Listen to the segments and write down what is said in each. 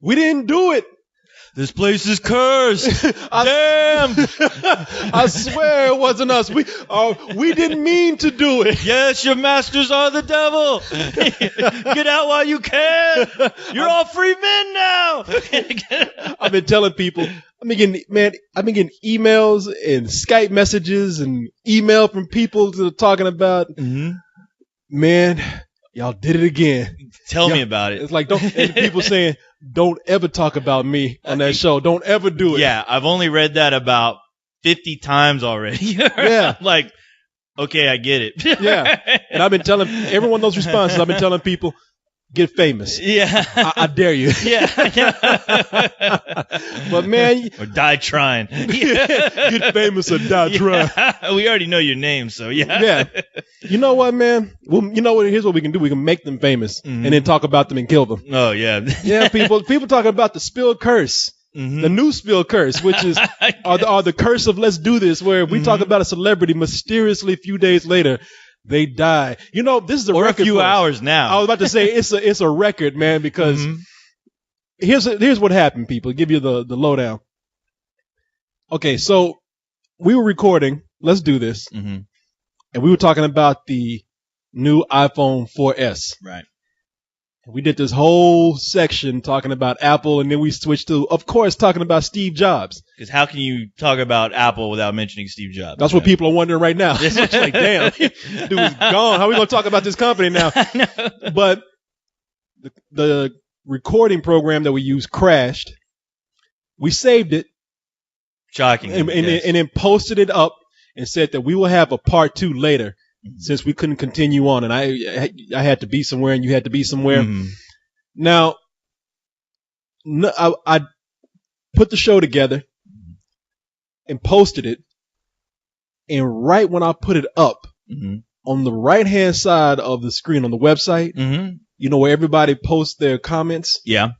We didn't do it. This place is cursed. Damned. I swear it wasn't us. We didn't mean to do it. Yes, your masters are the devil. Get out while you can. You're all free men now. I've been telling people. I've been getting emails and Skype messages and email from people that are talking about, man, y'all did it again. Tell me about it. It's like, and people saying, don't ever talk about me on that show. Don't ever do it. Yeah, I've only read that about 50 times already. Yeah. Like, okay, I get it. Yeah. And I've been telling everyone those responses, I've been telling people, get famous. Yeah. I dare you. Yeah. But man. Or die trying. Get famous or die trying. We already know your name, so yeah. Yeah. You know what, man? Well, you know what? Here's what we can do. We can make them famous and then talk about them and kill them. Oh, yeah. Yeah, people talking about the Spill curse. The new Spill curse, which is are the curse of Let's Do This, where we talk about a celebrity mysteriously a few days later, they die. You know, this is a record. Or a few hours now. I was about to say it's a record, man, because here's what happened, people. I'll give you the lowdown. Okay, so we were recording Let's Do This, and we were talking about the new iPhone 4S. Right. We did this whole section talking about Apple, and then we switched to, of course, talking about Steve Jobs. Because how can you talk about Apple without mentioning Steve Jobs? That's what people are wondering right now. It's like, damn, dude's gone. How are we going to talk about this company now? But the recording program that we used crashed. We saved it. Shocking. And then posted it up and said that we will have a part 2 later. Since we couldn't continue on, and I had to be somewhere, and you had to be somewhere. Now, I put the show together and posted it, and right when I put it up, on the right-hand side of the screen on the website, you know where everybody posts their comments? Yeah.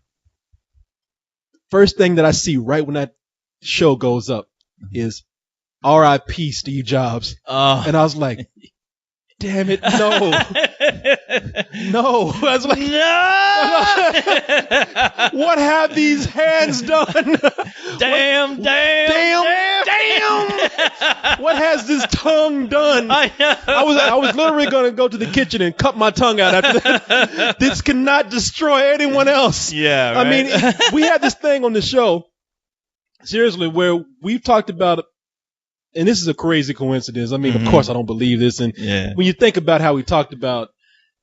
First thing that I see right when that show goes up is R.I.P. Steve Jobs. And I was like, damn it, no. No. I was like, no. What have these hands done? Damn. What has this tongue done? I know. I was literally going to go to the kitchen and cut my tongue out after that. This cannot destroy anyone else. Yeah, right? I mean, we had this thing on the show, seriously, where we've talked about, and this is a crazy coincidence. I mean, of course, I don't believe this. And when you think about how we talked about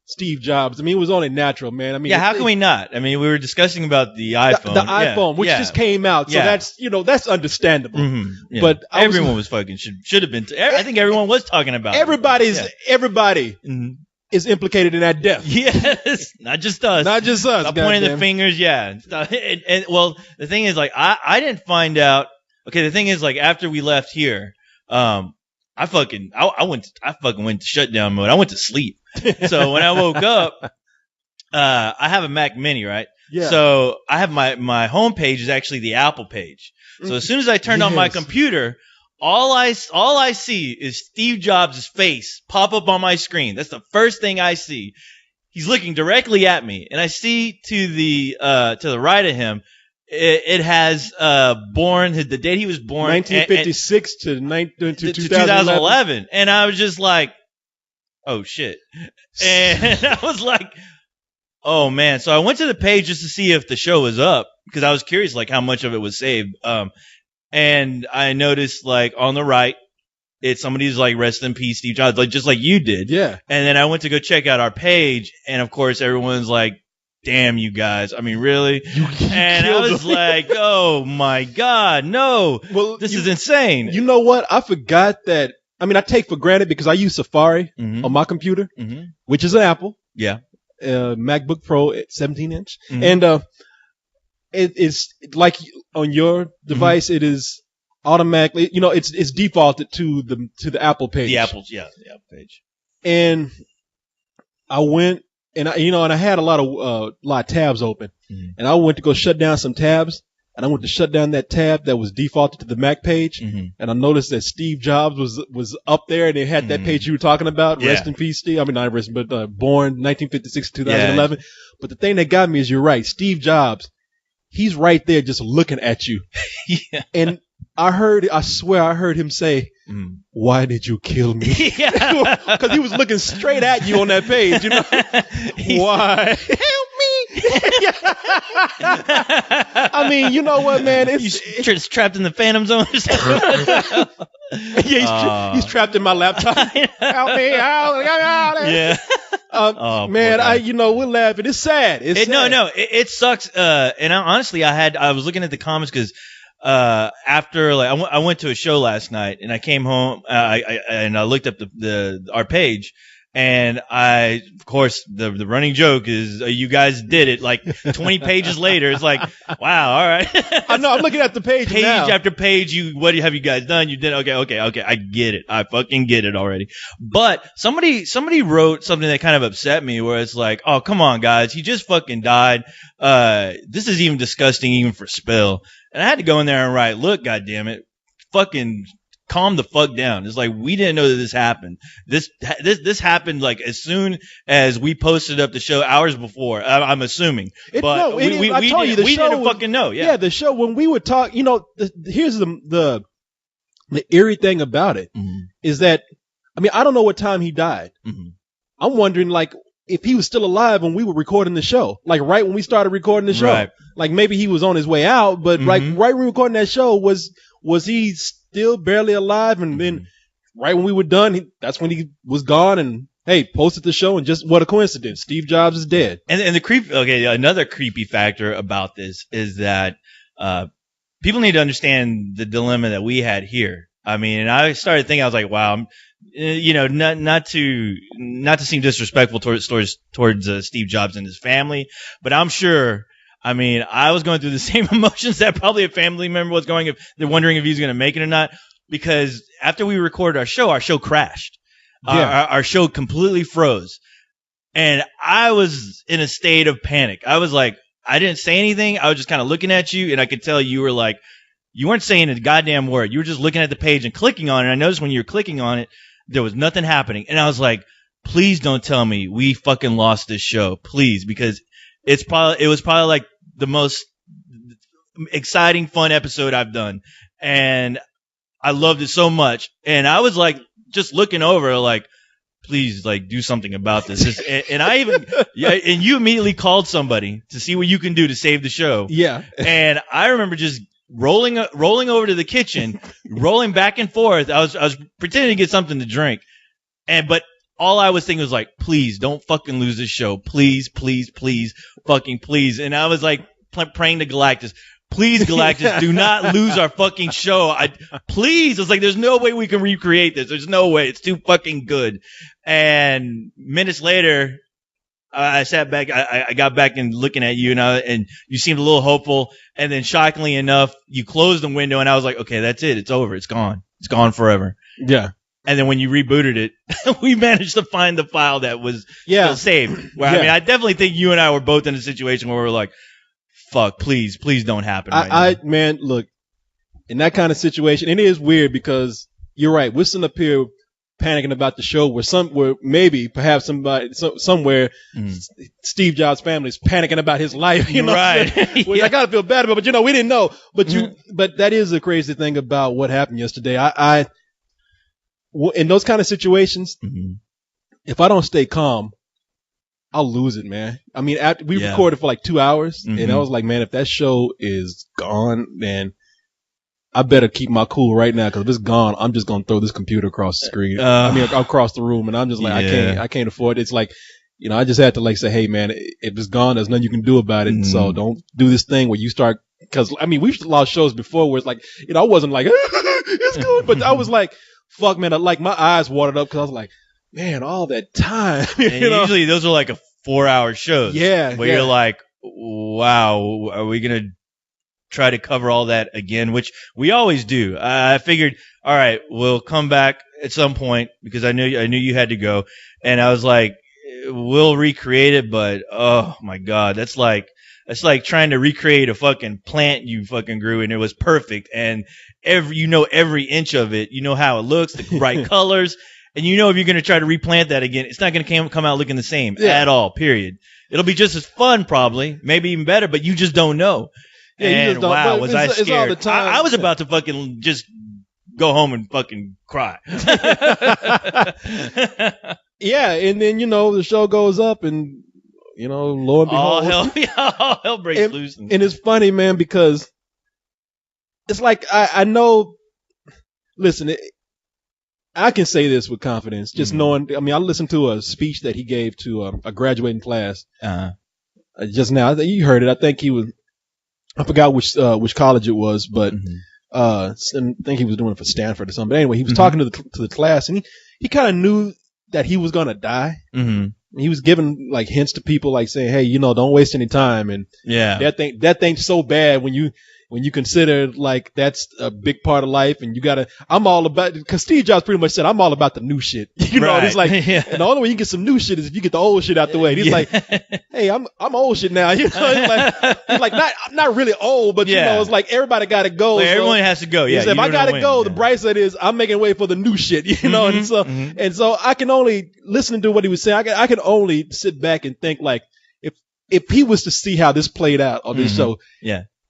Steve Jobs, I mean, it was only natural, man. I mean, how can we not? I mean, we were discussing about the iPhone. The iPhone, which just came out. So that's understandable. But everyone was fucking should have been. I think everyone was talking about everybody is implicated in that death. Yes, not just us. Not just us. Stop pointing the fingers. Yeah. And well, the thing is, like, I didn't find out. Okay, the thing is, like, after we left here, I fucking went to shutdown mode. I went to sleep. So when I woke up, I have a Mac Mini, right? Yeah. So I have my home page is actually the Apple page. So as soon as I turned on my computer, all I see is Steve Jobs' face pop up on my screen. That's the first thing I see. He's looking directly at me, and I see to the right of him. It has the date he was born, 1956 to 2011, and I was just like, oh shit, and I was like, oh man. So I went to the page just to see if the show was up because I was curious, like how much of it was saved. And I noticed like on the right, it's somebody's like rest in peace Steve Jobs, like just like you did, yeah. And then I went to go check out our page, and of course everyone's like, damn, you guys. I mean, really? And I was like, oh, my God, no. Well, this is insane. You know what? I forgot that. I mean, I take for granted because I use Safari on my computer, which is an Apple. Yeah. MacBook Pro at 17-inch. And it's like on your device, it is automatically, you know, it's defaulted to the Apple page. The Apple page. And I went. And I had a lot of tabs open, and I went to go shut down some tabs, and I went to shut down that tab that was defaulted to the Mac page, and I noticed that Steve Jobs was up there, and it had that page you were talking about, rest in peace, Steve. I mean, not rest, but born 1956 to 2011. Yeah. But the thing that got me is you're right, Steve Jobs. he's right there just looking at you. Yeah. And I swear I heard him say, why did you kill me? Because he was looking straight at you on that page, you know? Why? Help me! I mean, you know what, man? He's trapped in the Phantom Zone or something. Yeah, he's trapped in my laptop. Help me out! Yeah. Man, we're laughing. It's sad. It sucks. And honestly, I was looking at the comments because after I went to a show last night and I came home. I looked up our page. And of course, the running joke is you guys did it like 20 pages later. It's like, wow, all right. I know. I'm looking at the page now. After page. What have you guys done? You did okay. I get it. I fucking get it already. But somebody wrote something that kind of upset me, where it's like, oh, come on, guys, he just fucking died. This is even disgusting, even for Spill. And I had to go in there and write, look, goddammit, fucking calm the fuck down. It's like, we didn't know that this happened. This happened like as soon as we posted up the show hours before. I'm assuming, we didn't fucking know. Yeah, the show when we would talk. Here's the eerie thing about it is that I don't know what time he died. I'm wondering if he was still alive when we were recording the show, like right when we started recording the show. Right. Like maybe he was on his way out, but right when we were recording that show, was he still barely alive? And then right when we were done, that's when he was gone. And hey, posted the show, and just what a coincidence, Steve Jobs is dead. And the creep. Okay, another creepy factor about this is that people need to understand the dilemma that we had here. And I started thinking, I was like, wow, not to seem disrespectful towards Steve Jobs and his family, but I'm sure. I was going through the same emotions that probably a family member was going if they're wondering if he's going to make it or not. Because after we recorded our show crashed. Yeah. Our show completely froze. And I was in a state of panic. I was like, I didn't say anything. I was just kind of looking at you, and I could tell you were like, you weren't saying a goddamn word. You were just looking at the page and clicking on it. I noticed when you were clicking on it, there was nothing happening. And I was like, please don't tell me we fucking lost this show. Please. Because it was probably like the most exciting, fun episode I've done. And I loved it so much. And I was like, just looking over, like, please, like, do something about this. And I even, and you immediately called somebody to see what you can do to save the show. Yeah. And I remember just rolling over to the kitchen, rolling back and forth. I was pretending to get something to drink. But all I was thinking was like, please don't fucking lose this show. Please, please, please, fucking please. And I was like praying to Galactus. Please, Galactus, do not lose our fucking show. Please. It's like, there's no way we can recreate this. There's no way. It's too fucking good. And minutes later, I sat back. I got back and looking at you, and you seemed a little hopeful. And then, shockingly enough, you closed the window, and I was like, okay, that's it. It's over. It's gone. It's gone forever. Yeah. And then when you rebooted it, we managed to find the file that was still saved. Where, I definitely think you and I were both in a situation where we were like, fuck, please don't happen right now. Man, look, in that kind of situation, and it is weird because you're right. We're sitting up here panicking about the show where maybe perhaps somebody somewhere Steve Jobs' family is panicking about his life, right? Which I gotta feel bad about, but we didn't know. But but that is the crazy thing about what happened yesterday. In those kind of situations, if I don't stay calm, I'll lose it, man. After we recorded for like 2 hours, and I was like, man, if that show is gone, then I better keep my cool right now, because if it's gone, I'm just gonna throw this computer across the screen. Across the room, and I'm just like, I can't afford it. It's like, I just had to say, hey, man, if it's gone, there's nothing you can do about it. So don't do this thing where you start, because we've lost shows before where it's like, I wasn't like it's good, but I was like, fuck, man, my eyes watered up because I was like, man, all that time. Usually those are like a 4-hour shows. Yeah. Where you're like, wow, are we going to try to cover all that again? Which we always do. I figured, all right, we'll come back at some point because I knew you had to go. And I was like, we'll recreate it, but oh my God, that's like trying to recreate a fucking plant you fucking grew and it was perfect. And every inch of it, how it looks, the right colors. And if you're going to try to replant that again, it's not going to come out looking the same at all, period. It'll be just as fun, probably, maybe even better, but you just don't know. Yeah, you and just don't- wow, but was it's- I it's all scared. the time. I was about to fucking just go home and fucking cry. Yeah, and then the show goes up, and lo and behold, all hell breaks loose. and it's funny, man, because it's like I know. Listen, I can say this with confidence, just knowing. I mean, I listened to a speech that he gave to a graduating class just now. I think you heard it. I think he was. I forgot which college it was, but I think he was doing it for Stanford or something. But anyway, he was talking to the class, and he kind of knew that he was gonna die. He was giving like hints to people, like saying, "Hey, don't waste any time." And that thing's so bad when you consider like that's a big part of life, and you gotta. I'm all about, because Steve Jobs pretty much said, "I'm all about the new shit." It's like, and the only way you get some new shit is if you get the old shit out the way. And he's like, "Hey, I'm old shit now." He's like not really old, but it's like everybody got to go. Well, everyone has to go. Yeah, if I got to go, the bright side is I'm making way for the new shit. And so I can only listen to what he was saying. I can only sit back and think like if he was to see how this played out on this show,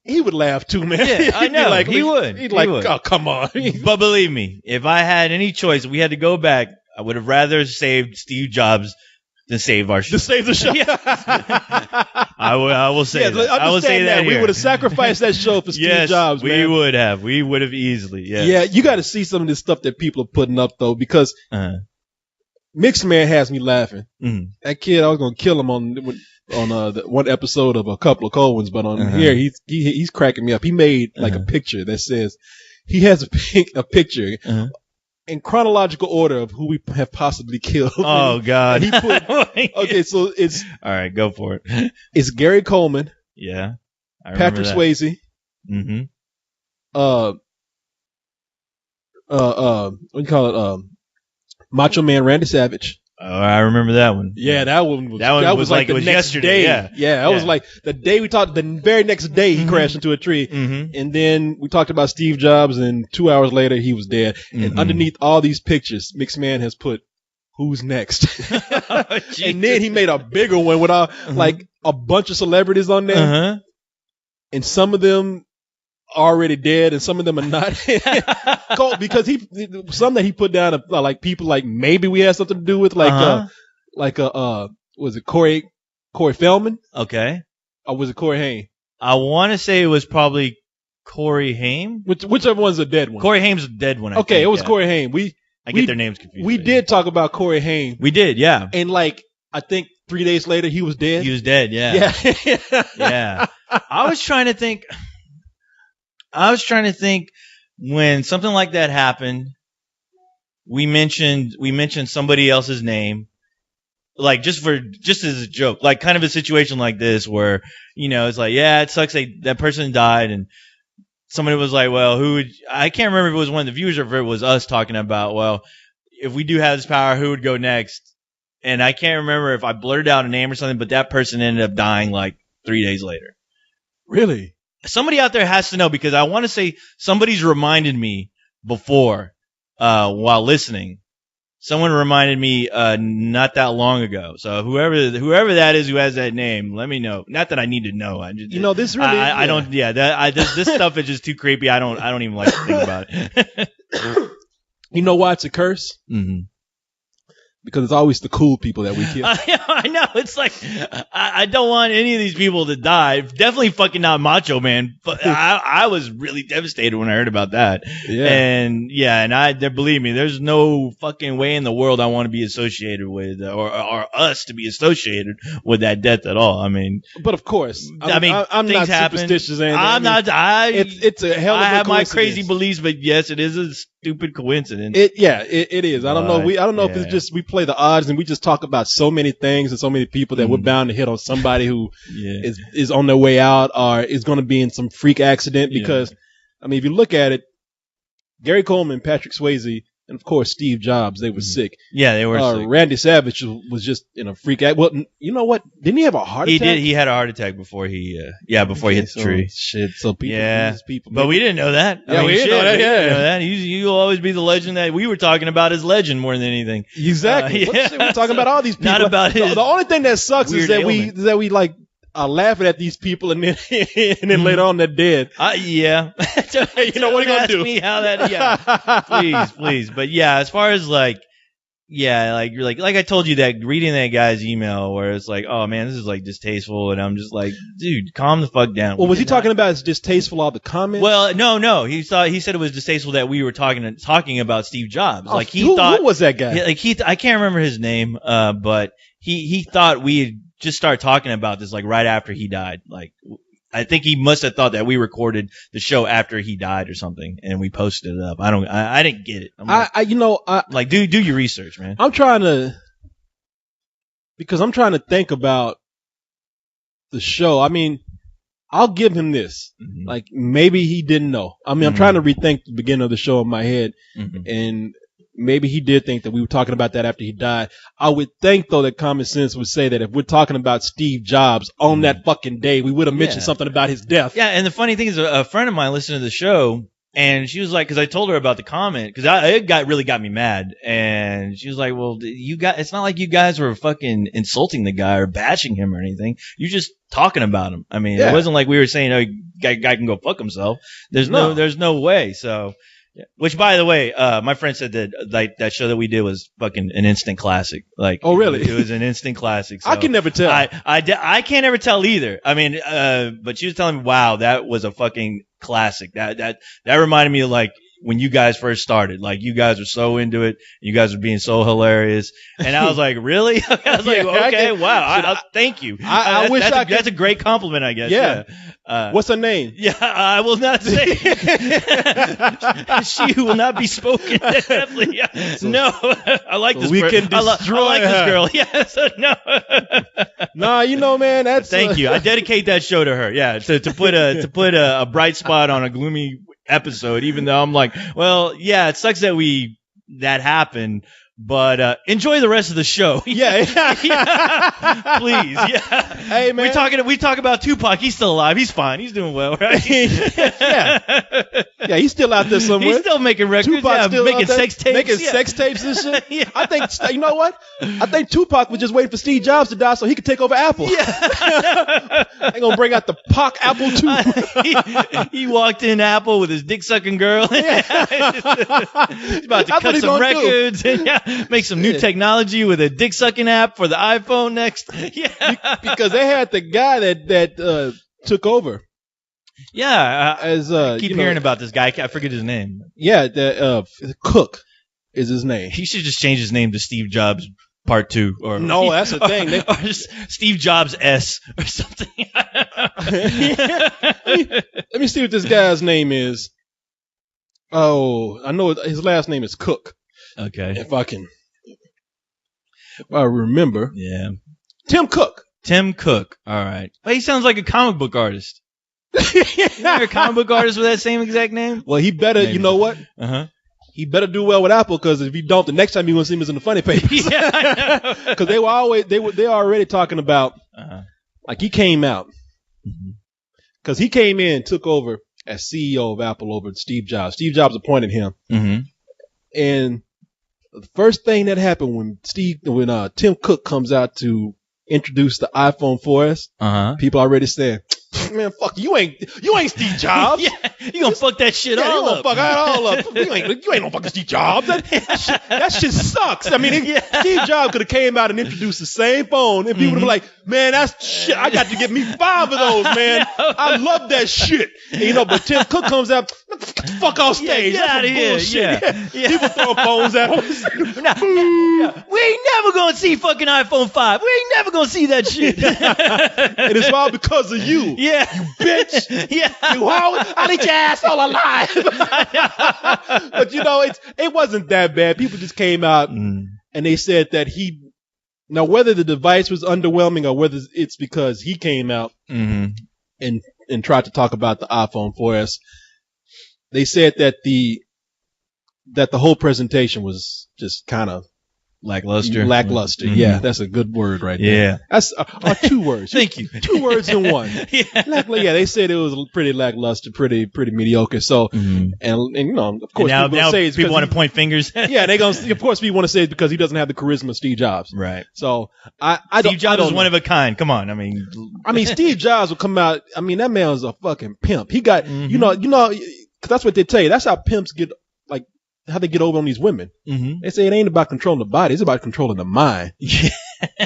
he would laugh too, man. Yeah, I know. Like, he would. He'd like, oh, come on. But believe me, if I had any choice, we had to go back, I would have rather saved Steve Jobs than save our show. To save the show. I will say that. I will say that. We would have sacrificed that show for Steve Jobs, man. We would have. We would have easily. Yes. Yeah, you got to see some of this stuff that people are putting up, though, because Mixed Man has me laughing. That kid, I was going to kill him on the one episode of A Couple of Cold Ones, but on here, he's cracking me up. He made like a picture that says, he has a picture in chronological order of who we have possibly killed. Oh, God. And he put, okay, so it's. All right, go for it. It's Gary Coleman. Yeah. Patrick Swayze. What do you call it? Macho Man Randy Savage. Oh, I remember that one. Yeah, that one was like it the was next yesterday. day. Yeah, that was like the day we talked. The very next day, he crashed into a tree, and then we talked about Steve Jobs, and 2 hours later, he was dead. And underneath all these pictures, Mixed Man has put, "Who's next?" And then he made a bigger one with like a bunch of celebrities on there, and some of them are already dead, and some of them are not. Because some that he put down are like people like maybe we had something to do with, was it Corey Feldman? Okay. Or was it Corey Haim? I want to say it was probably Corey Haim. Whichever one's a dead one. Corey Haim's a dead one. Okay, it was Corey Haim. I get their names confused. We did talk about Corey Haim. We did, yeah. And like, I think 3 days later, he was dead. He was dead, yeah. Yeah. Yeah. I was trying to think when something like that happened, we mentioned somebody else's name, like just as a joke, like kind of a situation like this where, it's like, yeah, it sucks that person died, and somebody was like, well, I can't remember if it was one of the viewers or if it was us talking about, well, if we do have this power, who would go next? And I can't remember if I blurted out a name or something, but that person ended up dying like 3 days later. Really? Somebody out there has to know, because I want to say somebody's reminded me before while listening. Someone reminded me not that long ago. So whoever that is who has that name, let me know. Not that I need to know. This really. I don't. Yeah, this stuff is just too creepy. I don't even like to think about it. You know why it's a curse? Because it's always the cool people that we kill. I know. It's like, I don't want any of these people to die. Definitely fucking not Macho Man. But I was really devastated when I heard about that. Yeah. And believe me, there's no fucking way in the world I want to be associated with, or us to be associated with that death at all. I mean. But of course. I'm things not superstitious. I'm not. It's a hell of a I have coincidence. my crazy beliefs, but yes, it is a stupid coincidence. It is. I don't know. I don't know if it's just we play the odds and we just talk about so many things and so many people that we're bound to hit on somebody who is on their way out or is going to be in some freak accident. Because I mean, if you look at it, Gary Coleman, Patrick Swayze, and of course Steve Jobs, they were sick. Yeah, they were sick. Randy Savage was just in a freak act. Well, you know what? Didn't he have a heart attack? He did. He had a heart attack before he hit the tree. Shit. So people. But we didn't know that. Yeah, we didn't know that. Yeah. Didn't know that. You'll always be the legend that we were talking about as legend more than anything. Exactly. We're talking about all these people. Not about his. The only thing that sucks is that we like. laughing at these people, and then later on they're dead. Yeah. You know what are you gonna do? Me how that? Yeah. Please. But yeah, as far as like I told you that reading that guy's email where it's like, oh man, this is like distasteful, and I'm just like, dude, calm the fuck down. Well, was he talking about it's distasteful all the comments? Well, no. He said it was distasteful that we were talking about Steve Jobs. Oh, like who was that guy? I can't remember his name, but he thought we had just started talking about this like right after he died. Like, I think he must have thought that we recorded the show after he died or something, and we posted it up. I didn't get it. I'm do your research, man. I'm trying to think about the show. I mean, I'll give him this. Mm-hmm. Like, maybe he didn't know. I mean, I'm trying to rethink the beginning of the show in my head, and maybe he did think that we were talking about that after he died. I would think, though, that common sense would say that if we're talking about Steve Jobs on that fucking day, we would have mentioned something about his death. Yeah, and the funny thing is, a friend of mine listened to the show, and she was like, because I told her about the comment, because it really got me mad, and she was like, well, it's not like you guys were fucking insulting the guy or bashing him or anything. You're just talking about him. I mean, it wasn't like we were saying, oh, guy can go fuck himself. There's no way. So. Yeah. Which, by the way, my friend said that that show that we did was fucking an instant classic. Like, oh really? It was an instant classic. So I can never tell. I can't ever tell either. I mean, but she was telling me, wow, that was a fucking classic. That reminded me of like when you guys first started. Like, you guys were so into it. You guys were being so hilarious. And I was like, really? I was like, okay, wow. Thank you. I wish that's a great compliment, I guess. Yeah. What's her name? Yeah, I will not say. She will not be spoken. Definitely. No, I like this. We can destroy I like her. This girl. Yes. No. Nah, you know, man. That's. Thank you. I dedicate that show to her. Yeah, to put a bright spot on a gloomy episode. Even though I'm like, well, yeah, it sucks that happened. But enjoy the rest of the show. Yeah. Please. Yeah. Hey, man. We talk about Tupac. He's still alive. He's fine. He's doing well, right? Yeah, he's still out there somewhere. He's still making records. Tupac's still making sex tapes. Making sex tapes and shit. Yeah. I think, you know what? I think Tupac was just waiting for Steve Jobs to die so he could take over Apple. Yeah. They're going to bring out the Pac Apple II. He walked in Apple with his dick-sucking girl. He's about to cut some records. Make some new technology with a dick-sucking app for the iPhone next. Yeah. Because they had the guy that took over. Yeah. I keep hearing about this guy. I forget his name. Yeah, Cook is his name. He should just change his name to Steve Jobs Part 2. Or no, that's the thing. Or just Steve Jobs S or something. Let me see what this guy's name is. Oh, I know his last name is Cook. Okay. If I remember. Yeah. Tim Cook. Tim Cook. All right. Well, he sounds like a comic book artist. Isn't there a comic book artist with that same exact name? Well, he better, you know what? Uh-huh. He better do well with Apple, because if he don't, the next time you're going to see him is in the funny papers. Yeah, I know. Because they were already talking about, like, he came out. Because he came in and took over as CEO of Apple over Steve Jobs. Steve Jobs appointed him. Mm-hmm. And the first thing that happened when Tim Cook comes out to introduce the iPhone 4S, people already saying, man, fuck, you ain't Steve Jobs. Yeah, you gonna fuck that shit all up. You gonna fuck that all up. You ain't no fucking Steve Jobs. That shit sucks. I mean, Steve Jobs could have came out and introduced the same phone, and people would have been like, man, that's shit. I got to get me 5 of those, man. I love that shit. And, but Tim Cook comes out, fuck off stage. Get out of here. Bullshit. Yeah. People throwing phones at him. We ain't never gonna see fucking iPhone 5. We ain't never gonna see that shit. And it's all because of you. Yeah. You bitch. Yeah. You hoe. I need your asshole alive. But it wasn't that bad. People just came out and they said that now whether the device was underwhelming or whether it's because he came out and tried to talk about the iPhone 4S, they said that the whole presentation was just kind of Lackluster. Lackluster. Mm-hmm. Yeah, that's a good word right there. Yeah. That's 2 words. Thank you. 2 words in one. Yeah. They said it was pretty lackluster, pretty mediocre. So, and you know, of course, now people want to point fingers. Yeah, they gonna. Of course, people want to say it's because he doesn't have the charisma of Steve Jobs. Right. So Steve Jobs is one of a kind. Come on. I mean, Steve Jobs will come out. I mean, that man was a fucking pimp. He got, you know, cause that's what they tell you. That's how pimps get, like, how they get over on these women. Mm-hmm. They say it ain't about controlling the body. It's about controlling the mind. Yeah.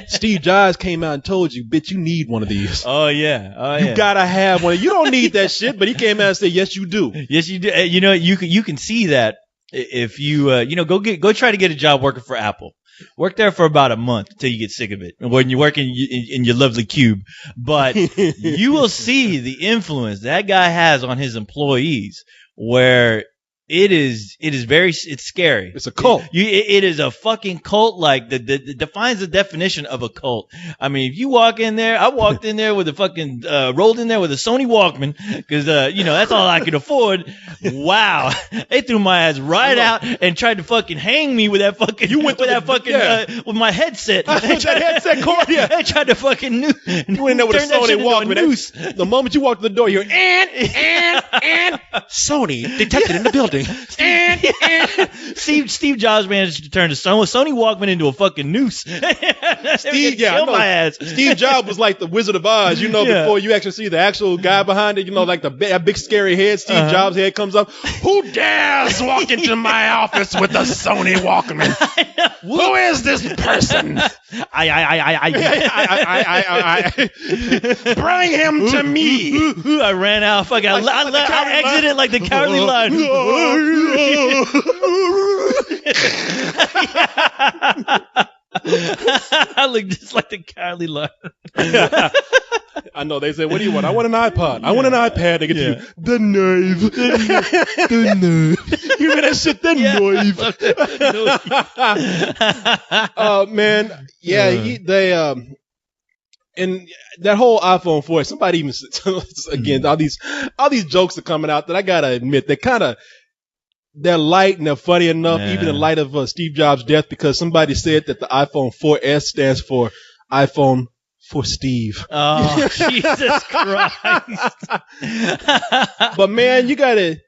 Steve Jobs came out and told you, bitch, you need one of these. Oh, yeah. You gotta have one. You don't need that shit, but he came out and said, yes, you do. Yes, you do. You know, you can see that if you, go try to get a job working for Apple. Work there for about a month until you get sick of it when you work in your lovely cube. But you will see the influence that guy has on his employees, where it's scary. It's a cult. It is a fucking cult. Like defines the definition of a cult. I mean, if you walk in there, I walked in there with a fucking rolled in there with a Sony Walkman because that's all I could afford. Wow, they threw my ass right out and tried to fucking hang me with that fucking with my headset. With that headset cord. Yeah, they tried to fucking you went in there with a Sony Walkman. The moment you walk to the door, you're and Sony detected in the building. Steve Jobs managed to turn the Sony Walkman into a fucking noose. Kill my ass. Steve Jobs was like the Wizard of Oz, before you actually see the actual guy behind it, like that big scary head, Steve Jobs' head comes up. Who dares walk into my office with a Sony Walkman? Who is this person? I bring him to me. I ran out. I exited like the Cowardly Lion. I look just like the Cowardly Lion. I know. They said, what do you want? I want an iPod. I want an iPad to get you. The knife. The knife. You hear that shit? The knife. Oh, man. Yeah, and that whole iPhone 4, somebody even, again, all these jokes are coming out that I gotta admit, they're light and they're funny enough, even in light of Steve Jobs' death, because somebody said that the iPhone 4S stands for iPhone for Steve. Oh, Jesus Christ. But man, you gotta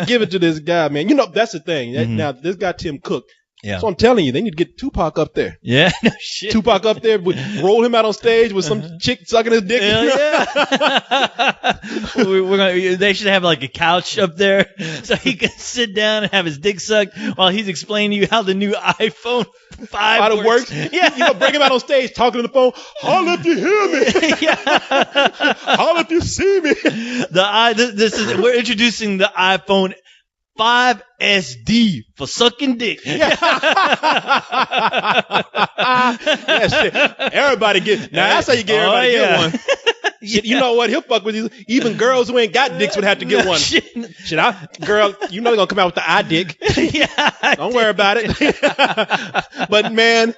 give it to this guy, man. That's the thing. Now, this guy, Tim Cook, so I'm telling you, they need to get Tupac up there. Yeah, no shit. Tupac up there, roll him out on stage with some chick sucking his dick. Yeah. They should have like a couch up there so he can sit down and have his dick sucked while he's explaining to you how the new iPhone 5 works. Yeah. Bring him out on stage talking on the phone. Holla if you hear me. Holla if you see me. We're introducing the iPhone 5SD for sucking dick. Yes, everybody get. Now that's how you get everybody to get one. Shit, you know what? He'll fuck with you. Even girls who ain't got dicks would have to get one. Girl, you know they're gonna come out with the eye dick. Yeah, don't worry about it. But man,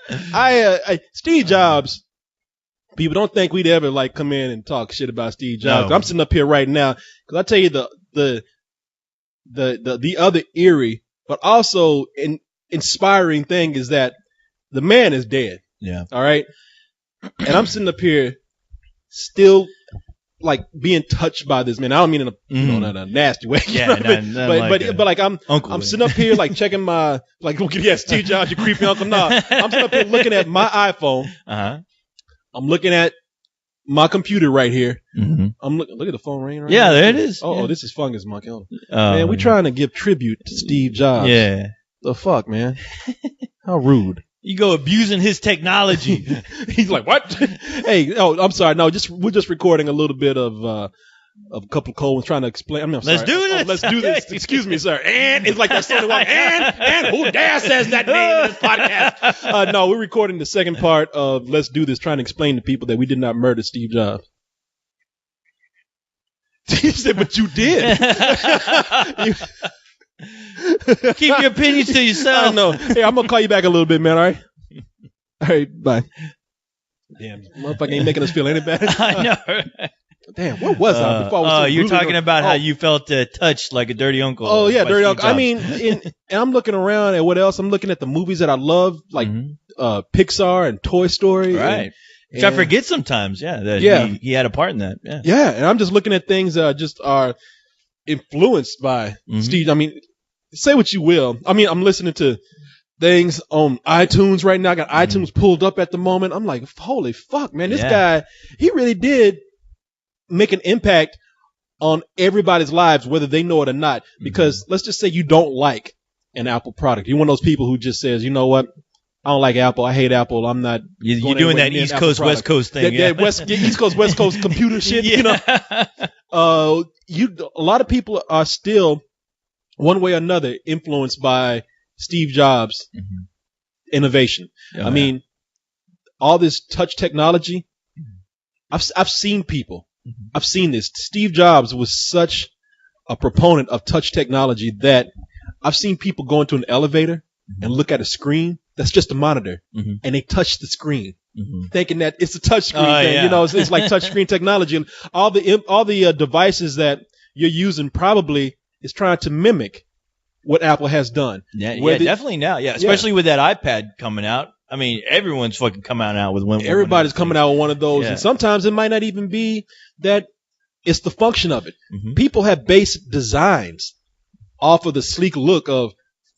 Steve Jobs. People don't think we'd ever come in and talk shit about Steve Jobs. No. I'm sitting up here right now because I tell you the other eerie but also inspiring thing is that the man is dead. Yeah. All right. And I'm sitting up here still being touched by this man. I don't mean in a nasty way. Yeah. But I'm sitting up here checking my Steve Jobs, you creepy uncle. No, I'm sitting up here looking at my iPhone. I'm looking at my computer right here. I'm look at the phone ringing right now. Yeah, there it is. Oh, this is Fungus Monkey. Man, we trying to give tribute to Steve Jobs. Yeah. The fuck, man? How rude. You go abusing his technology. He's like, what? Hey, I'm sorry. No, we're just recording a little bit of a couple of cold ones trying to explain. I'm sorry. Let's do this. Let's do this. Excuse me, sir. And it's like that Sony one. And who dare says that name in this podcast? No, we're recording the second part of Let's Do This, trying to explain to people that we did not murder Steve Jobs. He said, but you did. Keep your opinions to yourself. I know. Hey, I'm going to call you back a little bit, man, all right? All right, bye. Damn, motherfucker ain't making us feel any better. I know, right? Damn, where was I before I was so you're rudely talking about how you felt touched like a dirty uncle. Oh, yeah, by dirty Steve uncle. I Jobs. mean, and I'm looking around at what else. I'm looking at the movies that I love, like Pixar and Toy Story. Right. Which I forget sometimes, that he had a part in that. Yeah. Yeah, and I'm just looking at things that just are influenced by Steve. I mean, say what you will. I mean, I'm listening to things on iTunes right now. I got iTunes pulled up at the moment. I'm like, holy fuck, man. This guy, he really did make an impact on everybody's lives, whether they know it or not. Because let's just say you don't like an Apple product. You're one of those people who just says, you know what? I don't like Apple. I hate Apple. I'm not. You're doing that East Coast, West Coast thing. East Coast, West Coast computer shit. You know, a lot of people are still one way or another influenced by Steve Jobs' innovation. I mean, all this touch technology. I've seen people. I've seen this. Steve Jobs was such a proponent of touch technology that I've seen people go into an elevator and look at a screen that's just a monitor, and they touch the screen, thinking that it's a touch screen thing. Yeah. You know, it's like touch screen technology, and all the devices that you're using probably is trying to mimic what Apple has done. Yeah, definitely now. Yeah, especially with that iPad coming out. I mean, everyone's fucking coming out with one. Everybody's coming out with one of those, and sometimes it might not even be that it's the function of it. People have based designs off of the sleek look of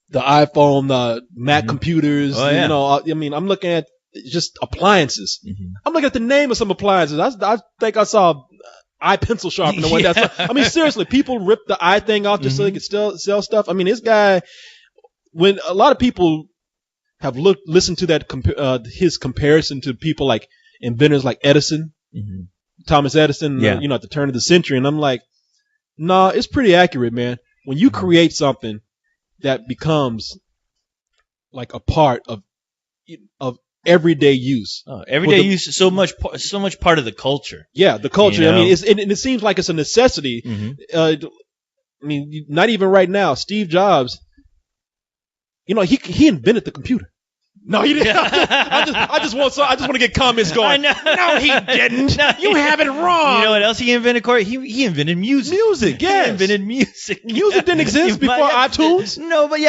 the iPhone, the Mac computers. You know, I mean, I'm looking at just appliances. I'm looking at the name of some appliances. I think I saw iPencil sharpener one day. I mean, seriously, people rip the eye thing off just so they can still sell stuff. I mean, this guy, when a lot of people have listened to that his comparison to people like inventors like Edison, Thomas Edison, you know, at the turn of the century, and I'm like, nah, it's pretty accurate, man. When you create something that becomes like a part of everyday use. Everyday use is so much part of the culture. Yeah, the culture. You know? I mean, it seems like it's a necessity. I mean, not even right now. Steve Jobs, you know, he invented the computer. No, he didn't. I just want to get comments going. No, he didn't. No, you have it wrong. You know what else he invented, Corey? He invented music. Music, yes. He invented music. Music didn't exist before iTunes. No, but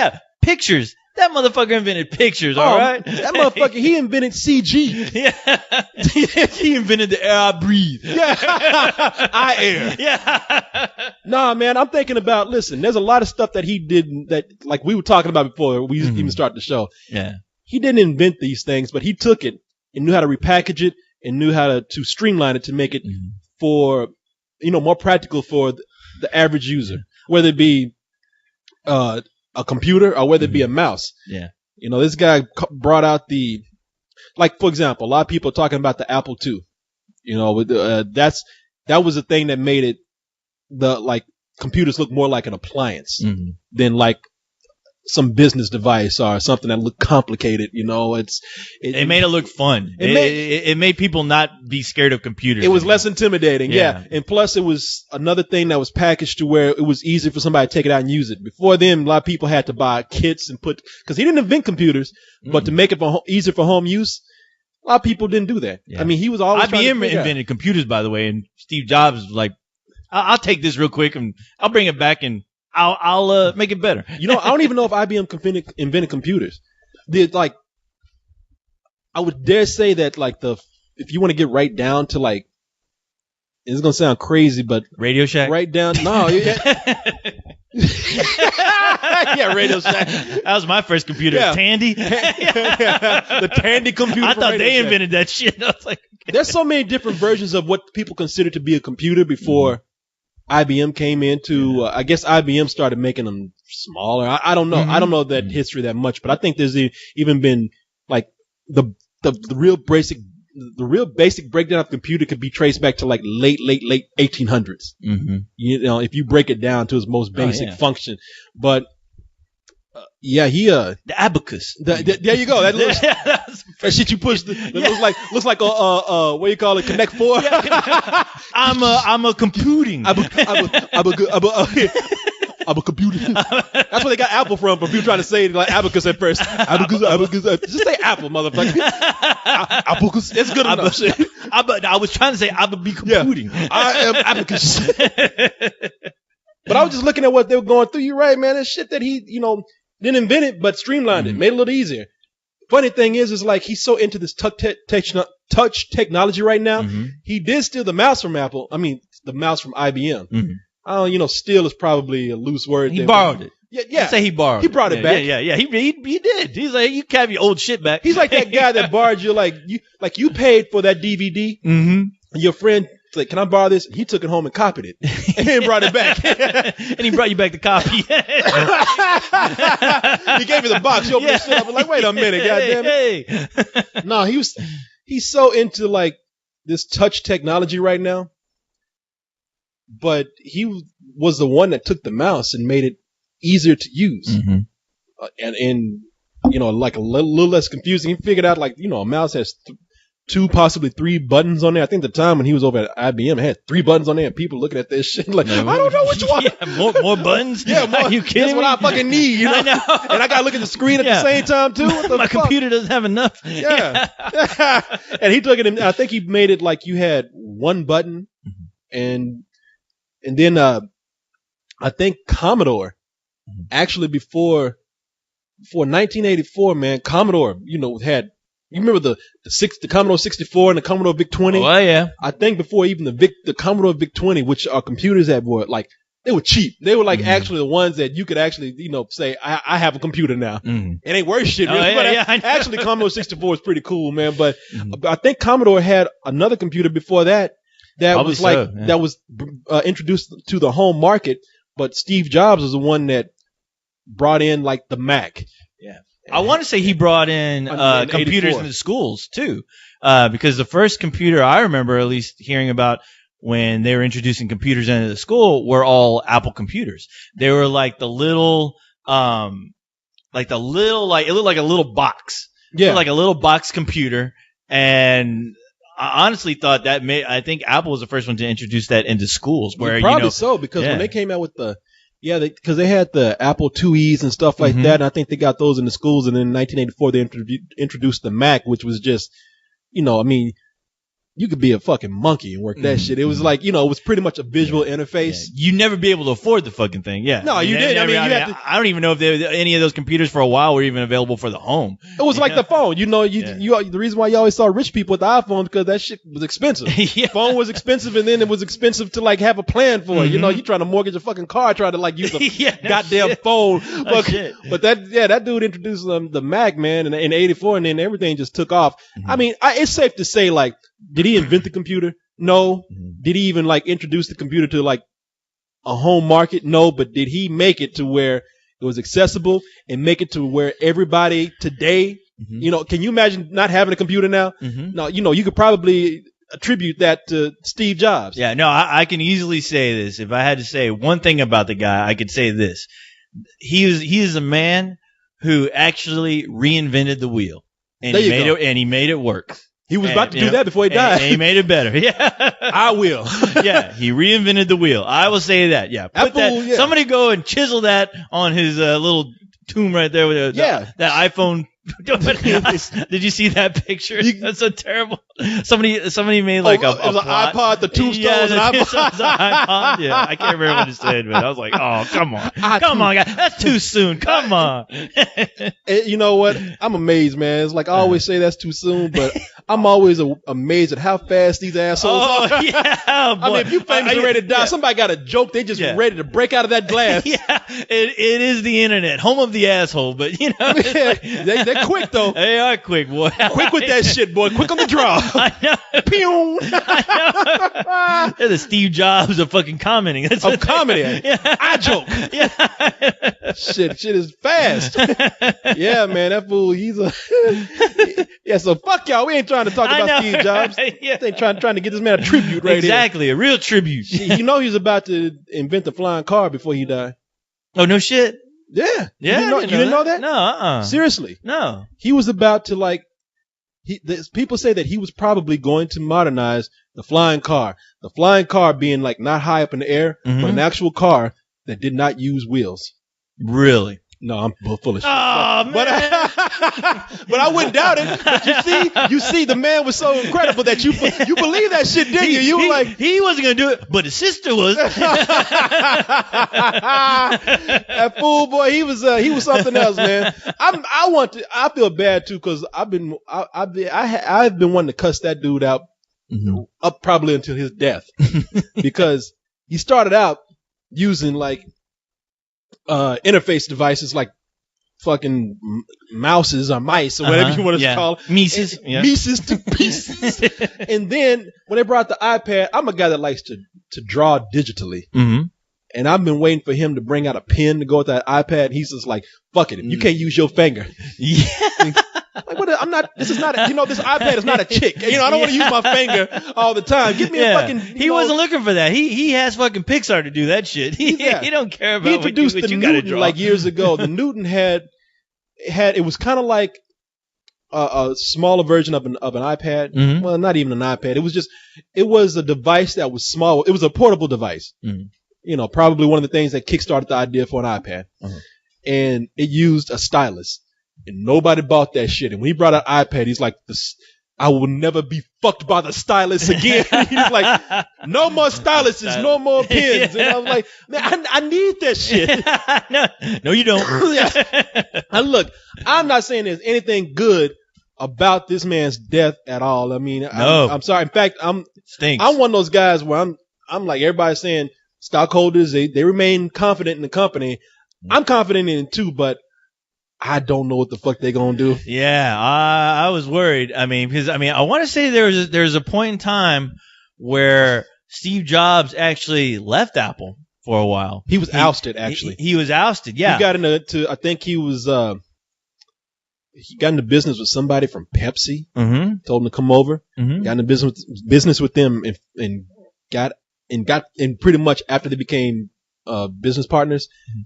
pictures. That motherfucker invented pictures, all right? That motherfucker, he invented CG. Yeah. He invented the air I breathe. Yeah. I air. Yeah. Nah, man, I'm thinking about, listen, there's a lot of stuff that he did that, like we were talking about before we even started the show. Yeah. He didn't invent these things, but he took it and knew how to repackage it and knew how to streamline it to make it for, you know, more practical for the average user, whether it be a computer or whether it be a mouse. Yeah. You know, this guy brought out like, for example, a lot of people are talking about the Apple II. You know, that was the thing that made it computers look more like an appliance than like some business device or something that looked complicated. You know, it made it look fun. It made people not be scared of computers. It was less intimidating. Yeah. And plus it was another thing that was packaged to where it was easy for somebody to take it out and use it. Before then, a lot of people had to buy kits and because he didn't invent computers, but to make it easier for home use, a lot of people didn't do that. Yeah. I mean, he was always IBM invented computers, by the way, and Steve Jobs was like, I'll take this real quick and I'll bring it back and I'll make it better. You know, I don't even know if IBM invented computers. I would dare say that if you want to get right down to like, it's gonna sound crazy, but Radio Shack. Right down, no. Yeah, Radio Shack. That was my first computer. Yeah. Tandy. The Tandy computer. I thought they invented that shit. I was like, okay. There's so many different versions of what people consider to be a computer before IBM came into. I guess IBM started making them smaller. I don't know. I don't know that history that much, but I think there's even been like the real basic breakdown of computer could be traced back to like late 1800s. You know, if you break it down to its most basic function. But the abacus. There you go. That looks, that shit you push. Looks like what do you call it? Connect 4. I'm a computing. I'm a computer. That's where they got Apple from. But people trying to say it like abacus at first. Abacus. Just say Apple, motherfucker. Abacus. It's good enough. I was trying to say I would be computing. Yeah, I am abacus. But I was just looking at what they were going through. You're right, man. That shit that he, didn't invent it, but streamlined it, made it a little easier. Funny thing is like he's so into this touch technology right now. He did steal the mouse from Apple. I mean, the mouse from IBM. I don't, steal is probably a loose word. He borrowed it. Yeah. I'd say he borrowed. He brought it back. Yeah. He did. He's like, you can have your old shit back. He's like that guy that borrowed you paid for that DVD. And your friend like, can I borrow this? He took it home and copied it and then brought it back. And he brought you back the copy. He gave me the box. You opened the shit up. I was like, wait a minute, goddamn it. No, he's so into like this touch technology right now. But he was the one that took the mouse and made it easier to use. And like a little less confusing. He figured out like, a mouse has two, possibly three buttons on there. I think the time when he was over at IBM, it had 3 buttons on there, and people looking at this shit like, I don't know which one. Yeah, more buttons? Yeah, more. Are you kidding me? That's what I fucking need, I know. And I got to look at the screen at the same time, too. What the My fuck? computer doesn't have enough. Yeah. And he took it, and I think he made it like you had one button, and then I think Commodore, actually before 1984, man, Commodore, had, you remember the Commodore 64 and the Commodore VIC-20? Oh, yeah. I think before even the Commodore VIC-20, which are computers that were like, they were cheap. They were like actually the ones that you could actually, say, I have a computer now. It ain't worth shit. Really. Actually, Commodore 64 is pretty cool, man. But I think Commodore had another computer before that Probably was like, that was introduced to the home market. But Steve Jobs was the one that brought in like the Mac. Yeah. I want to say he brought in computers into schools too, because the first computer I remember at least hearing about when they were introducing computers into the school were all Apple computers. They were like the little, it looked like a little box. Yeah. Like a little box computer. And I honestly thought I think Apple was the first one to introduce that into schools where, probably so, because when they came out with because they had the Apple IIe's and stuff like that, and I think they got those in the schools, and then in 1984 they introduced the Mac, which was just, you could be a fucking monkey and work that shit. It was like, it was pretty much a visual interface. Yeah. You'd never be able to afford the fucking thing. Yeah. No, you didn't. I don't even know if any of those computers for a while were even available for the home. It was like the phone. The reason why you always saw rich people with the iPhone because that shit was expensive. Phone was expensive, and then it was expensive to like have a plan for it. You trying to mortgage a fucking car, trying to like use a goddamn phone. But that dude introduced the Mac, man, in 84, and then everything just took off. I mean, it's safe to say, like, did he invent the computer? No. Did he even like introduce the computer to like a home market? No. But did he make it to where it was accessible and make it to where everybody today, can you imagine not having a computer now? No, you could probably attribute that to Steve Jobs. Yeah, no, I can easily say this. If I had to say one thing about the guy, I could say this. He is a man who actually reinvented the wheel. And he made it work. He was about to do that before he died. And he made it better. Yeah. I will. Yeah. He reinvented the wheel. I will say that. Yeah. Somebody go and chisel that on his little tomb right there with that iPhone. Did you see that picture? That's so terrible. Somebody made like it was an iPod, the tombstones, an iPod. Yeah, I can't remember what it said, but I was like, oh, come on, guys, that's too soon. Come on. You know what? I'm amazed, man. It's like I always say that's too soon, but I'm always amazed at how fast these assholes are. Oh yeah, boy. I mean, if you famous and ready to die, somebody got a joke. They just ready to break out of that glass. Yeah, it is the internet, home of the asshole. But they're quick though. They are quick, boy. Quick with that shit, boy. Quick on the draw. I know. Pew. I know. They're the Steve Jobs of fucking commenting. Of comedy. Yeah. I joke. Yeah. Shit is fast. Yeah, man. That fool, he's a... Yeah, so fuck y'all. We ain't trying to talk about Steve Jobs. Yeah. They ain't trying to get this man a tribute right Exactly. here. A real tribute. He was about to invent the flying car before he died. Oh, no shit? Yeah. Yeah. You didn't know that? No. Seriously. No. He was about to like... people say that he was probably going to modernize the flying car. The flying car being like not high up in the air, but an actual car that did not use wheels. Really? No, I'm full of shit. Oh, man. But I wouldn't doubt it. But you see, the man was so incredible that you believe that shit, didn't you? You were like, he wasn't gonna do it, but his sister was. That fool boy, he was something else, man. I feel bad too because I've been wanting to cuss that dude out up probably until his death because he started out using like interface devices like fucking mouses or mice or whatever you want to call it. Mises. Yeah. Mises to pieces. And then when they brought the iPad, I'm a guy that likes to draw digitally. Mm-hmm. And I've been waiting for him to bring out a pen to go with that iPad. He's just like, fuck it. If you can't use your finger. Yeah. Like, this iPad is not a chick. I don't want to use my finger all the time. Give me a fucking. He wasn't looking for that. He has fucking Pixar to do that shit. He don't care about he introduced what you the gotta Newton draw. like years ago. The Newton had it was kind of like a smaller version of an iPad. Mm-hmm. Well, not even an iPad. It was a device that was small. It was a portable device. Mm-hmm. Probably one of the things that kickstarted the idea for an iPad. Uh-huh. And it used a stylus. And nobody bought that shit. And when he brought an iPad, he's like, I will never be fucked by the stylus again. He's like, no more styluses, no more pens. And I was like, man, I need that shit. No, you don't. Yeah. And look, I'm not saying there's anything good about this man's death at all. I mean, no. I'm sorry. In fact, I'm Stinks. one of those guys where I'm like everybody's saying stockholders, they remain confident in the company. I'm confident in it too, but I don't know what the fuck they're gonna do. Yeah, I was worried. I mean, because I want to say there's a point in time where Steve Jobs actually left Apple for a while. He was ousted. Actually, he was ousted. Yeah, he got into. I think he was. He got into business with somebody from Pepsi. Mm-hmm. Told him to come over. Mm-hmm. Got into business with them and got pretty much after they became business partners. Mm-hmm.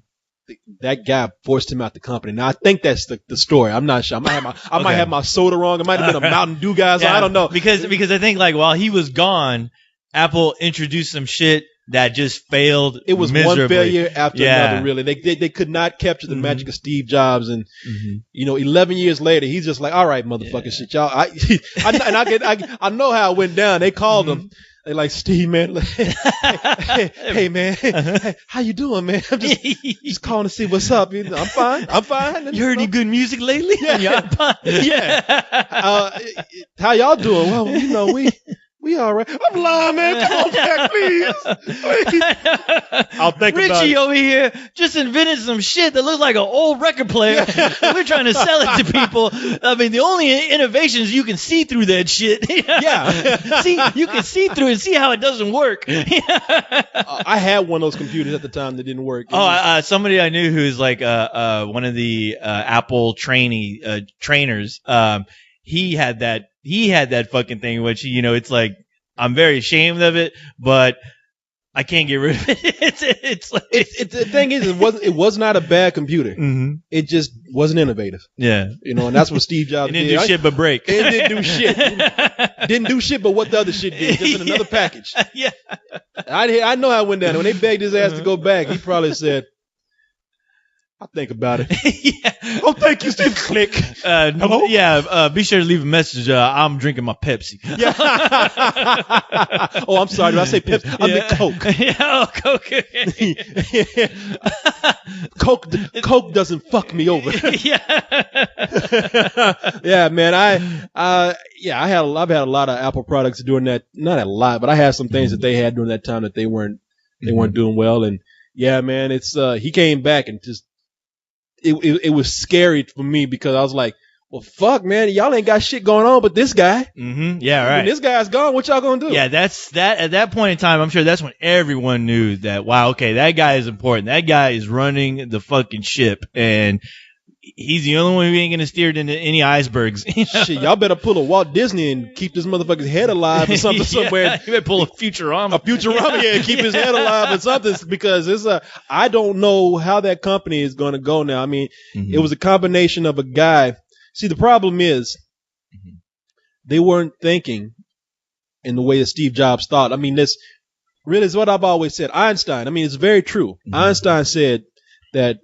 That guy forced him out the company. Now I think that's the story. I'm not sure. I might have my soda wrong. It might have been a Mountain Dew guy. So I don't know. Because I think like while he was gone, Apple introduced some shit that just failed. It was miserably. One failure after another. Really, they could not capture the magic of Steve Jobs. And 11 years later, he's just like, all right, motherfucking shit, y'all. I know how it went down. They called him. They like, Steve, man. Hey, man. Hey, how you doing, man? I'm just calling to see what's up. I'm fine. You heard any good music lately? Yeah. Yeah. How y'all doing? Well, we all right. I'm lying, man. Come on back, please. I'll think Richie about it. over here just invented some shit that looks like an old record player. We're trying to sell it to people. I mean, the only innovation is you can see through that shit. Yeah. You can see through it and see how it doesn't work. I had one of those computers at the time that didn't work. Somebody I knew who's like one of the Apple trainers. He had that fucking thing, which, it's like, I'm very ashamed of it, but I can't get rid of it. The thing is, it was not a bad computer. Mm-hmm. It just wasn't innovative. Yeah. And that's what Steve Jobs did. It didn't do shit but break. It didn't do shit. Didn't do shit but what the other shit did, just in another package. Yeah. I know how it went down. When they begged his ass to go back, he probably said, I'll think about it. Yeah. Oh, thank you, Steve. Click. Hello? Yeah, be sure to leave a message. I'm drinking my Pepsi. Yeah. Oh, I'm sorry. Did I say Pepsi? I meant Coke. Yeah, Coke. Coke doesn't fuck me over. Yeah. Yeah, man. I've had a lot of Apple products during that. Not a lot, but I had some things that they had during that time that they weren't doing well. And yeah, man, it's he came back and just. It was scary for me because I was like, well, fuck, man, y'all ain't got shit going on but this guy. Mm-hmm. Yeah, right. When this guy's gone, what y'all gonna do? Yeah, at that point in time, I'm sure that's when everyone knew that, wow, okay, that guy is important. That guy is running the fucking ship, and he's the only one who ain't gonna steer it into any icebergs. Shit, y'all better pull a Walt Disney and keep this motherfucker's head alive or something somewhere. You better pull a Futurama. Yeah, keep his head alive or something, because I don't know how that company is gonna go now. I mean, It was a combination of a guy. See, the problem is they weren't thinking in the way that Steve Jobs thought. I mean, this really is what I've always said. Einstein, I mean, it's very true. Einstein said that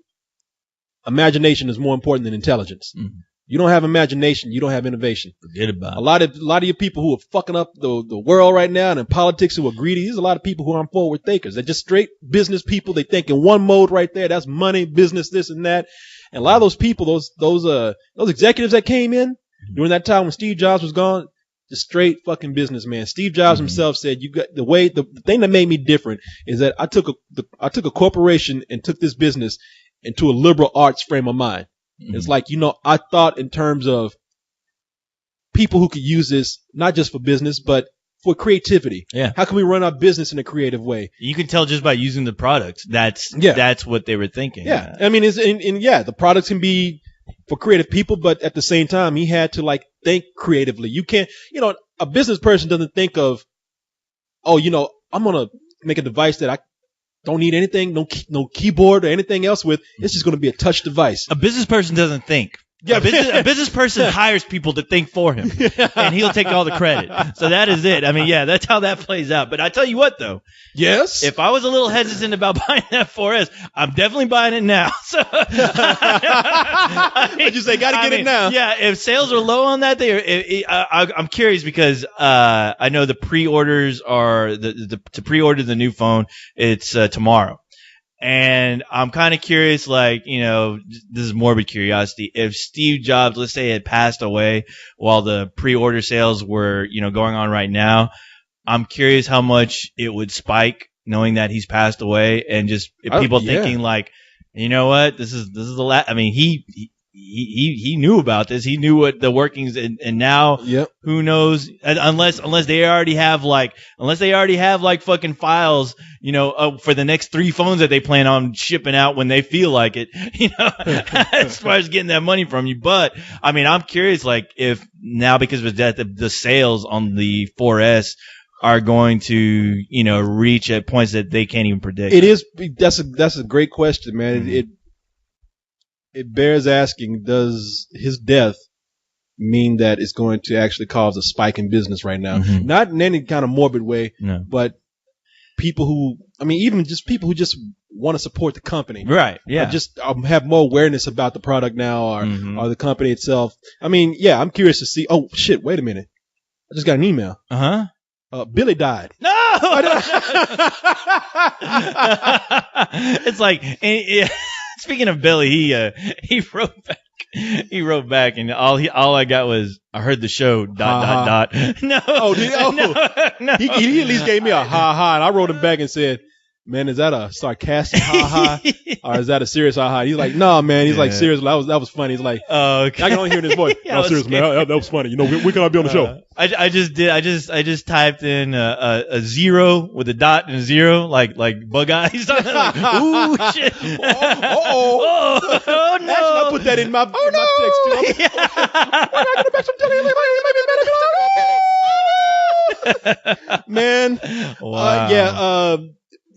imagination is more important than intelligence. Mm-hmm. You don't have imagination, you don't have innovation. Forget about it. A lot of you people who are fucking up the world right now and in politics who are greedy, there's a lot of people who aren't forward thinkers. They're just straight business people. They think in one mode right there. That's money, business, this and that. And a lot of those people, those executives that came in during that time when Steve Jobs was gone, just straight fucking businessman. Steve Jobs himself said, "You got the thing that made me different is that I took a corporation and took this business into a liberal arts frame of mind. It's like, I thought in terms of people who could use this not just for business but for creativity. Yeah. How can we run our business in a creative way? You can tell just by using the products. That's what they were thinking. Yeah. I mean, the products can be for creative people, but at the same time, he had to think creatively. You can't, a business person doesn't think of, I'm going to make a device that I don't need anything, no keyboard or anything else with. It's just going to be a touch device. A business person doesn't think. Yeah, a business person hires people to think for him, and he'll take all the credit. So that is it. I mean, yeah, that's how that plays out. But I tell you what, though. Yes. If I was a little hesitant about buying that 4S, I'm definitely buying it now. So you say, got to get it now. Yeah, if sales are low on that, I'm curious because I know the pre-orders are to pre-order the new phone. It's tomorrow. And I'm kind of curious, this is morbid curiosity. If Steve Jobs, let's say, had passed away while the pre-order sales were, going on right now, I'm curious how much it would spike knowing that he's passed away and just people thinking you know what, this is the last. I mean, he knew about this. He knew what the workings and now who knows, unless they already have fucking files, for the next 3 phones that they plan on shipping out when they feel like it, as far as getting that money from you. But I mean, I'm curious, if now because of his death, the sales on the 4S are going to, reach at points that they can't even predict. That's a great question, man. Mm-hmm. It bears asking, does his death mean that it's going to actually cause a spike in business right now? Mm-hmm. Not in any kind of morbid way, but people who just want to support the company. Right, yeah. Or just have more awareness about the product now or the company itself. I mean, yeah, I'm curious to see. Oh, shit, wait a minute. I just got an email. Billy died. No! It's like... Speaking of Billy, he wrote back. He wrote back, and all I got was, I heard the show ... No. Oh, did he? No. He at least gave me a ha, and I wrote him back and said, man, is that a sarcastic ha or is that a serious ha? He's like, no, man. He's like, seriously, that was funny. He's like, oh, okay. I can only hear in his voice. No, seriously, man, that was funny. We cannot be on the show. I just typed in a 0 with a dot and a 0, like bug eyes. Ooh, shit. Oh, no. Actually, I put that in my text too. When I get back from man. Wow.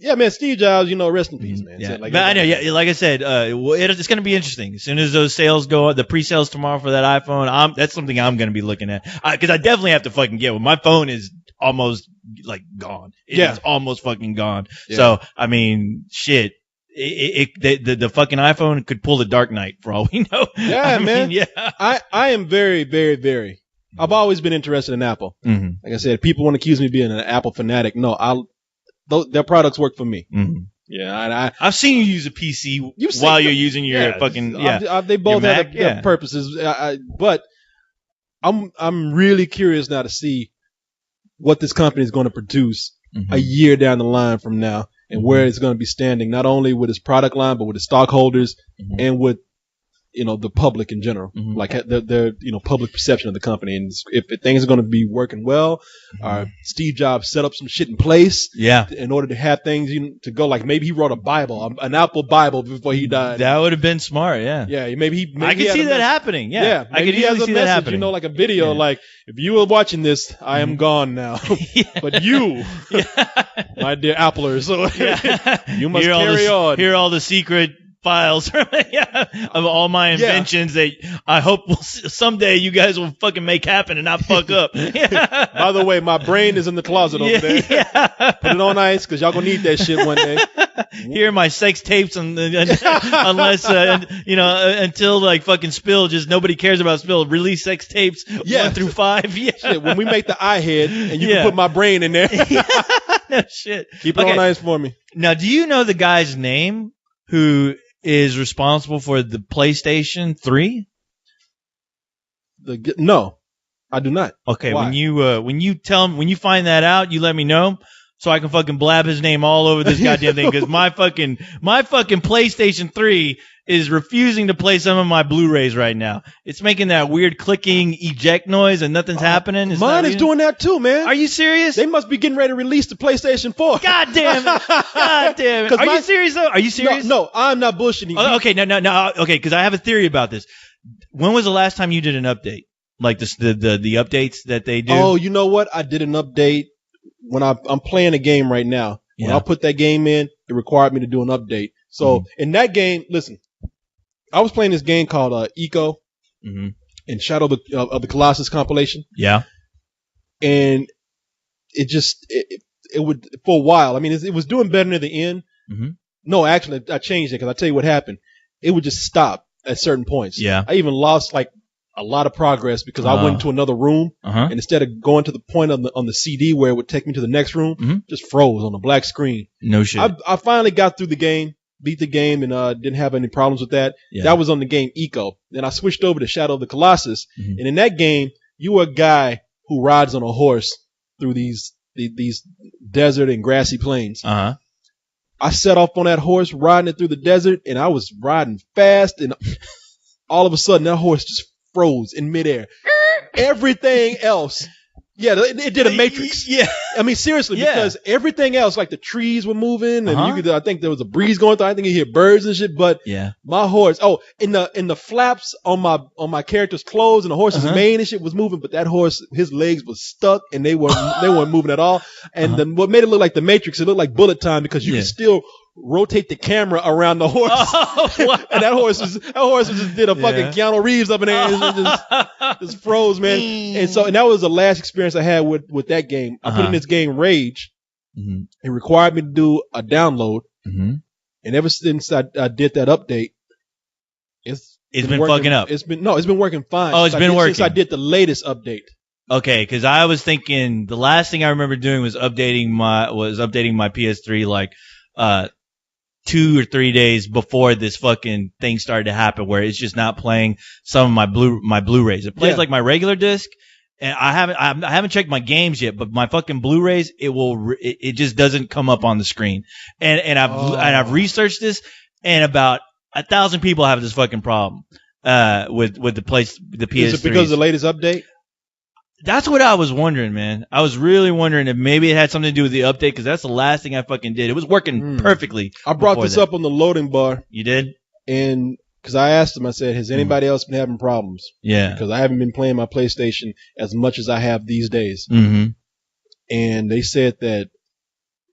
Yeah, man, Steve Jobs, rest in peace, man. Yeah. But I know, like I said, it's going to be interesting. As soon as those sales go, the pre-sales tomorrow for that iPhone, that's something I'm going to be looking at. Because I definitely have to fucking get one. My phone is almost, gone. It's almost fucking gone. Yeah. So, I mean, shit. The fucking iPhone could pull the Dark Knight for all we know. Yeah, man. Yeah. I am very, very, very. I've always been interested in Apple. Mm-hmm. Like I said, people want to accuse me of being an Apple fanatic. No, their products work for me. Mm-hmm. Yeah, I've seen you use a PC while you're using your fucking they both have their purposes, but I'm really curious now to see what this company is going to produce a year down the line from now, and where it's going to be standing, not only with its product line but with its stockholders and with the public in general, like their public perception of the company. And if things are going to be working well, Steve Jobs set up some shit in place, in order to have things to go. Like maybe he wrote a Bible, an Apple Bible before he died. That would have been smart, yeah. Yeah, maybe I can see that happening. Yeah, I can easily see that happening. Like a video, like if you were watching this, I am gone now, but you, my dear Applers, so you must carry on. Hear all the secret files of all my inventions that I hope someday you guys will fucking make happen and not fuck up. By the way, my brain is in the closet over there. Put it on ice because y'all gonna need that shit one day. Here are my sex tapes, unless until like fucking Spill, just nobody cares about Spill. Release sex tapes 1 through 5. Yeah. Shit, when we make the iHead and you can put my brain in there. No shit. Keep it on ice for me. Now, do you know the guy's name who is responsible for the PlayStation 3? No, I do not. Okay, Why? when you find that out, you let me know so I can fucking blab his name all over this goddamn thing because my fucking PlayStation 3 is refusing to play some of my Blu-rays right now. It's making that weird clicking eject noise and nothing's happening. Mine is doing that too, man. Are you serious? They must be getting ready to release the PlayStation 4. God damn it. God damn it. Are you serious though? Are you serious? No, I'm not bullshitting. Okay, no. Okay, because I have a theory about this. When was the last time you did an update? Like the updates that they do? Oh, you know what? I did an update when I'm playing a game right now. When I put that game in, it required me to do an update. So in that game, listen, I was playing this game called Eco in Shadow of the Colossus compilation. Yeah. And it would, for a while, I mean, it was doing better near the end. No, actually, I changed it because I'll tell you what happened. It would just stop at certain points. Yeah. I even lost like a lot of progress because I went to another room and instead of going to the point on the CD where it would take me to the next room, just froze on the black screen. No shit. I finally got through the game, beat the game, and didn't have any problems with that. Yeah. That was on the game Eco. Then I switched over to Shadow of the Colossus, and in that game, you were a guy who rides on a horse through these desert and grassy plains. I set off on that horse, riding it through the desert, and I was riding fast, and all of a sudden, that horse just froze in midair. Everything else, it did a Matrix. Yeah, I mean seriously, because everything else, like the trees were moving, and I think there was a breeze going through. I think you hear birds and shit. But my horse, in the flaps on my character's clothes and the horse's mane and shit was moving, but that horse, his legs was stuck and they weren't moving at all. And then what made it look like the Matrix, it looked like bullet time because you could still rotate the camera around the horse. And that horse just did a fucking Keanu Reeves up in there and just froze, man. And that was the last experience I had with that game. I put in this game Rage. It required me to do a download. And ever since I did that update, it's been fucking up. It's been working fine. Oh, it's been working since I did the latest update. Okay, because I was thinking the last thing I remember doing was updating my PS3 like 2 or 3 days before this fucking thing started to happen, where it's just not playing some of my Blu-rays. It plays like my regular disc, and I haven't checked my games yet, but my fucking Blu-rays, it just doesn't come up on the screen. And I've researched this, and about 1,000 people have this fucking problem with the PS3. Is it because of the latest update? That's what I was wondering, man. I was really wondering if maybe it had something to do with the update, because that's the last thing I fucking did. It was working perfectly. I brought this up on the loading bar. You did? And because I asked them, I said, has anybody else been having problems? Yeah. Because I haven't been playing my PlayStation as much as I have these days. And they said that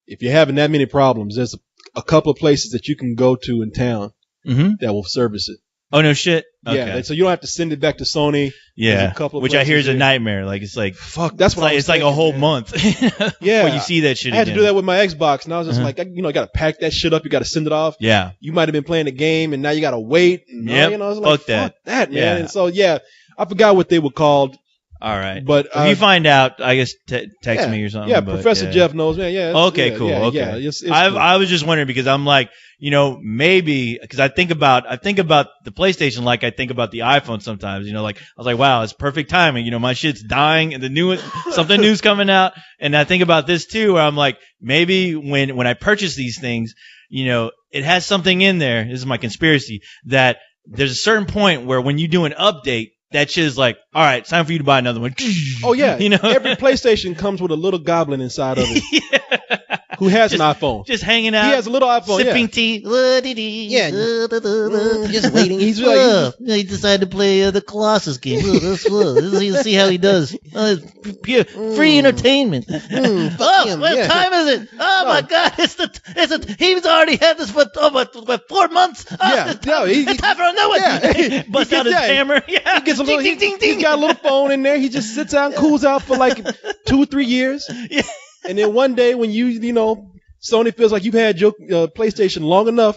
if you're having that many problems, there's a couple of places that you can go to in town that will service it. Oh, no shit? Okay. Yeah, so you don't have to send it back to Sony. Yeah, which I hear is a nightmare. Like, it's like, fuck, that's what it's like a whole month. Yeah. Before you see that shit I had to do that with my Xbox, and I was just like, you got to pack that shit up. You got to send it off. Yeah. You might have been playing a game, and now you got to wait. And, I was like, fuck that, man. Yeah. And so, I forgot what they were called. All right. But if you find out, I guess text me or something. Yeah, Professor Jeff knows, man. Yeah. Okay, cool. Okay. Yeah, it's cool. I was just wondering, because I'm like, maybe, because I think about the PlayStation like I think about the iPhone sometimes. Like, I was like, wow, it's perfect timing. My shit's dying and something new's coming out. And I think about this too, where I'm like, maybe when I purchase these things, it has something in there. This is my conspiracy, that there's a certain point where when you do an update, that shit is like, all right, it's time for you to buy another one. Oh, yeah. Every PlayStation comes with a little goblin inside of it. who has an iPhone. Just hanging out. He has a little iPhone. Sipping tea. Yeah. Just waiting. He's like, he decided to play the Colossus game. Let's see how he does. Pure free entertainment. What time is it? Oh my God! He's already had this for 4 months. It's time for another one. Yeah. Bust out his hammer. Yeah. He gets a little. He's got a little phone in there. He just sits out and cools out for like 2 or 3 years. Yeah. And then one day when Sony feels like you've had your PlayStation long enough,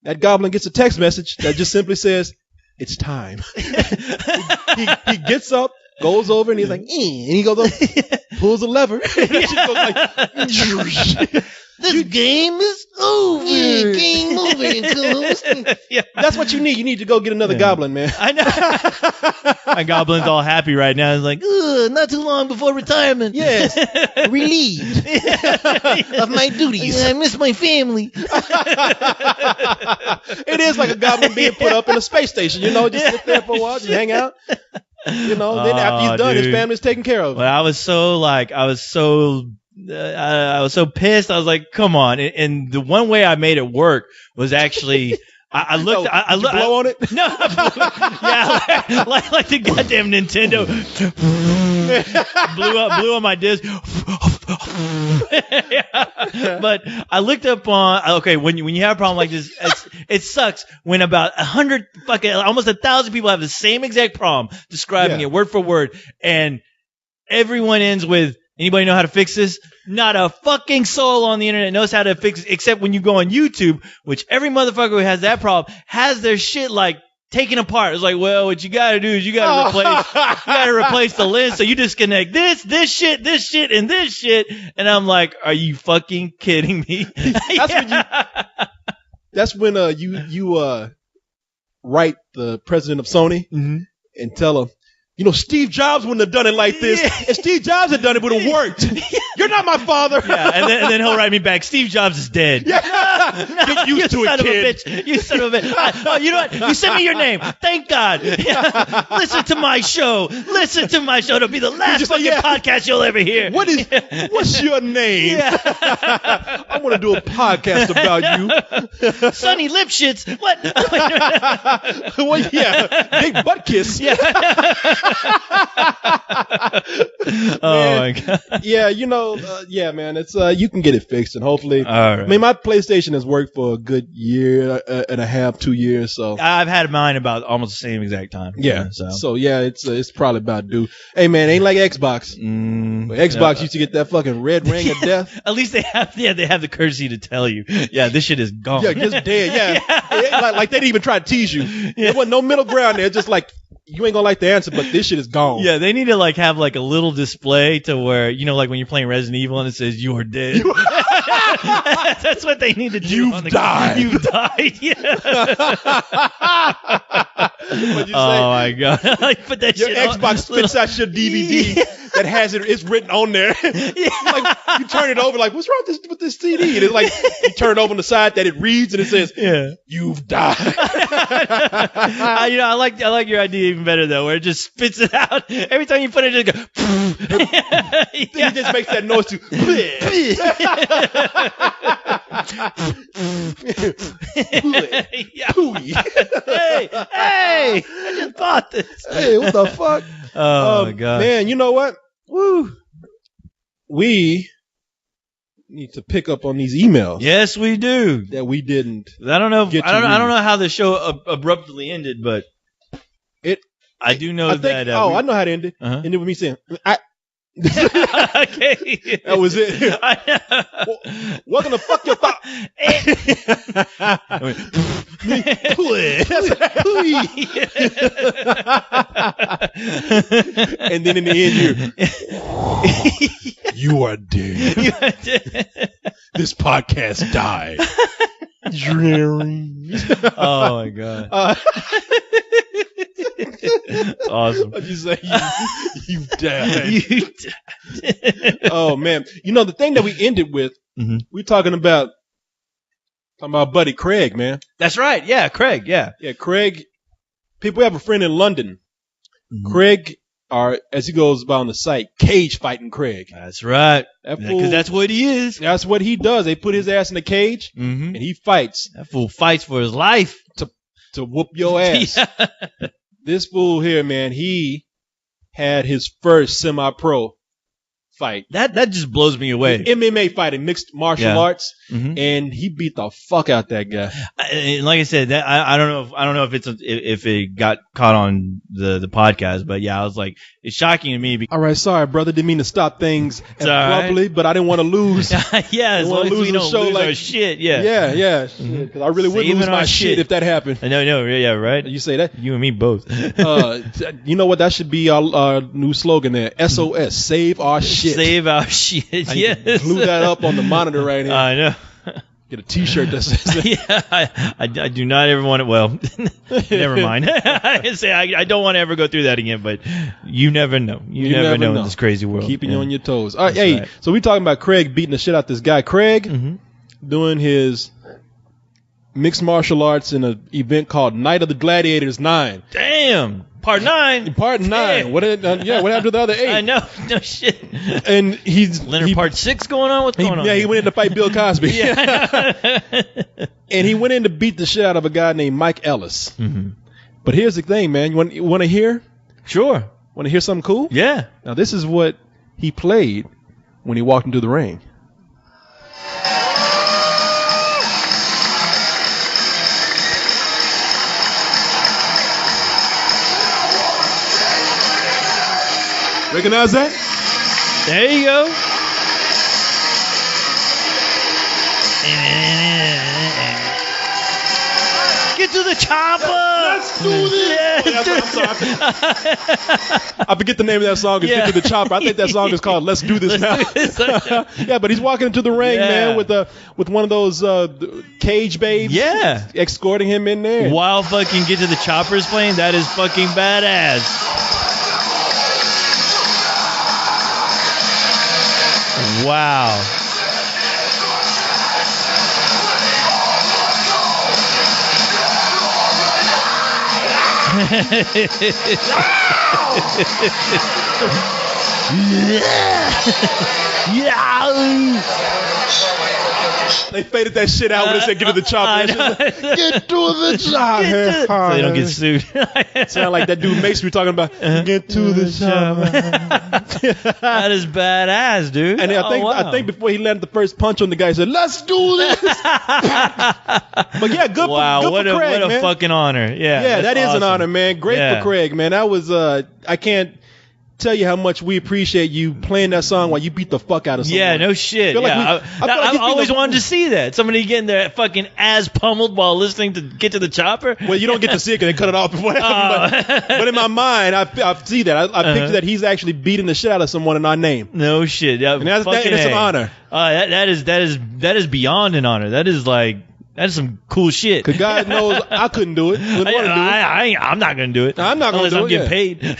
that goblin gets a text message that just simply says, "It's time." he gets up, goes over, and he's like, and he goes up, pulls a lever, and it just goes like, this game is over. Game over. Yeah. That's what you need. You need to go get another goblin, man. I know. My goblin's all happy right now. He's like, not too long before retirement. yes, relieved of my duties. I miss my family. It is like a goblin being put up in a space station. Just sit there for a while, just hang out. Then after he's done, his family's taken care of. Well, I was so pissed. I was like, come on. And the one way I made it work was actually, I looked, I blow on it? No. Yeah. Like the goddamn Nintendo blew on my disc. Yeah. But I looked up on, when you have a problem like this, it sucks when about 100 almost 1,000 people have the same exact problem describing it word for word. And everyone ends with, anybody know how to fix this? Not a fucking soul on the internet knows how to fix it, except when you go on YouTube, which every motherfucker who has that problem has their shit like taken apart. It's like, well, what you gotta do is you gotta replace the lens. So you disconnect this shit, and this shit. And I'm like, are you fucking kidding me? That's when you write the president of Sony and tell him, Steve Jobs wouldn't have done it like this. If Steve Jobs had done it, would have worked. You're not my father. Yeah, and then he'll write me back, Steve Jobs is dead. Yeah. Get used to it, kid. You son of a bitch. You know what? You send me your name. Thank God. Yeah. Listen to my show. It'll be the last fucking podcast you'll ever hear. What's your name? Yeah. I want to do a podcast about you. Sonny Lipschitz. What? Well, yeah. Big butt kiss. Yeah. Oh my God. Yeah, man, it's you can get it fixed, and hopefully, all right. I mean, my PlayStation has worked for a good year and a half, 2 years, so I've had mine about almost the same exact time. Yeah, so it's probably about due. Hey man, ain't like Xbox. Xbox used to get that fucking red ring of death. At least they have the courtesy to tell you, this shit is gone. Yeah, just dead. Yeah, like they didn't even try to tease you. There wasn't no middle ground there. Just like, you ain't gonna like the answer, but this shit is gone. Yeah, they need to like have like a little display to where, like when you're playing Resident Evil and it says you are dead. That's what they need to do. You've died. You've died. Yeah. What'd you say? Oh my God. Put that your shit Xbox spits out your DVD that has it's written on there. Like, you turn it over, like, what's wrong with this CD? And it's like, you turn it over on the side that it reads and it says, you've died. I like your idea even better though, where it just spits it out every time you put it. It goes. Then it just makes that noise too. Hey, I just bought this. Hey, what the fuck? Oh my God, man! You know what? Woo! We need to pick up on these emails. Yes, we do. That we didn't. I don't know. I don't know how the show abruptly ended, but I do know that. I know how it ended. Ended with me saying, okay. That was it. Welcome to Fuck Your Thought. And then in the end, you are dead. This podcast died. Oh my God. Awesome. What'd you say? You died. Oh man. The thing that we ended with, we're talking about buddy Craig, man. That's right. Yeah, Craig. Yeah. Yeah, Craig. We have a friend in London. Craig are, as he goes by on the site, cage fighting Craig. That's right. That fool, Because that's what he is. that's what he does. They put his ass in a cage Mm-hmm. and he fights That fool fights for his life. to whoop your ass. Yeah. This fool here, man, he had his first semi-pro fight. That just blows me away. MMA fighting, mixed martial Yeah. arts, Mhm. and he beat the fuck out that guy. And like I said, that I don't know if if it got caught on the podcast, but yeah, I was like, it's shocking to me. All right, sorry, brother. Didn't mean to stop things It's all right. abruptly, but I didn't want to lose. Yeah, as wanna long as lose we the don't show lose like- our shit. Yeah. yeah. Because I really would Saving lose my our shit shit. if that happened. I know, yeah, right. You say that? You and me both. You know what? That should be our new slogan there. SOS, save our shit. Save our shit. I Yes. glue that up on the monitor right here. I know. Get a T-shirt that says that. Yeah, I do not ever want it. Well, never mind. I don't want to ever go through that again, but you never know. You never know in this crazy world. Keeping you Yeah. on your toes. All right, That's hey, right. so we talking about Craig beating the shit out this guy. Craig Mhm. doing his mixed martial arts in an event called Night of the Gladiators 9. Damn. Part 9. Part 9. Damn. What happened to the other 8? I know. No shit. And Leonard Part 6 going on? What's going on? Yeah, he went in to fight Bill Cosby. Yeah. And he went in to beat the shit out of a guy named Mike Ellis. Mhm. But here's the thing, man. You want to hear? Sure. Want to hear something cool? Yeah. Now, this is what he played when he walked into the ring. Recognize that? There you go. Get to the chopper. Let's do this. Let's do I'm sorry. I forget the name of that song. It's Yeah. Get to the Chopper. I think that song is called Let's Do This Now. Yeah, but he's walking into the ring, Yeah. man, with one of those cage babes. Yeah. Escorting him in there. While fucking Get to the Chopper's playing, that is fucking badass. Wow. Yeah. They faded that shit out when they said Get to the Chopper. I know. Get to the Chopper. So they don't get sued. Sound like that dude Mace we talking about. Get to the Chopper. That is badass, dude. And I think before he landed the first punch on the guy, he said, "Let's do this." But yeah, good wow, for, what good for Craig, a man. fucking honor. Yeah, Yeah, that's that is awesome. an honor, man. Great Yeah. for Craig, man. That was I can't tell you how much we appreciate you playing that song while you beat the fuck out of someone. Yeah, no shit. Feel like Yeah, I feel like I've you always beat the- wanted to see that. Somebody getting their fucking ass pummeled while listening to Get to the Chopper. Well, you don't get to see it because they cut it off before that happened, but in my mind, I see that. I picture that he's actually beating the shit out of someone in our name. No shit. Yeah, And that's fucking an A. honor. That is beyond an honor. That is some cool shit. Because God knows I couldn't do it. Wouldn't want to do it. I'm not gonna do it. I'm not gonna unless do I'm it, getting paid.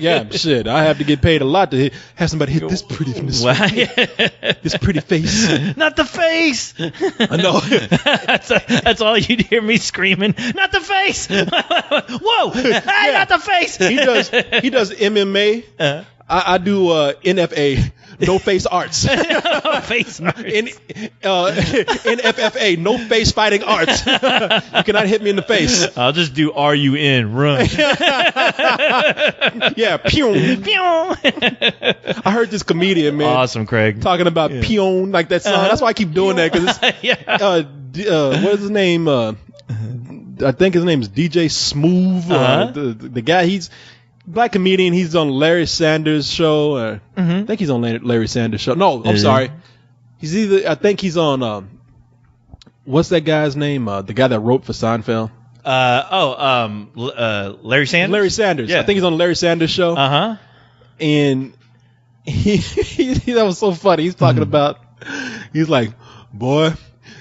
Yeah, shit. I have to get paid a lot to have somebody hit this pretty Wow. this pretty face. Not the face. I know. That's all you'd hear me screaming. Not the face. Whoa! Hey, not the face. He does MMA. Uh-huh. I do NFA, no face arts. Face arts. NFFA, no face fighting arts. You cannot hit me in the face. I'll just do RUN, run. Yeah, pew. I heard this comedian, man, Awesome, Craig. talking about pew like that song. That's why I keep doing that because it's Yeah. what is his name? I think his name is DJ Smooth. Uh-huh. The guy, he's black comedian. He's on Larry Sanders' show. I think he's on Larry Sanders' show. No, I'm Is he? sorry. I think he's on. What's that guy's name? The guy that wrote for Seinfeld. Larry Sanders. Larry Sanders. Yeah. I think he's on Larry Sanders' show. Uh-huh. And he that was so funny. He's talking about. He's like, boy,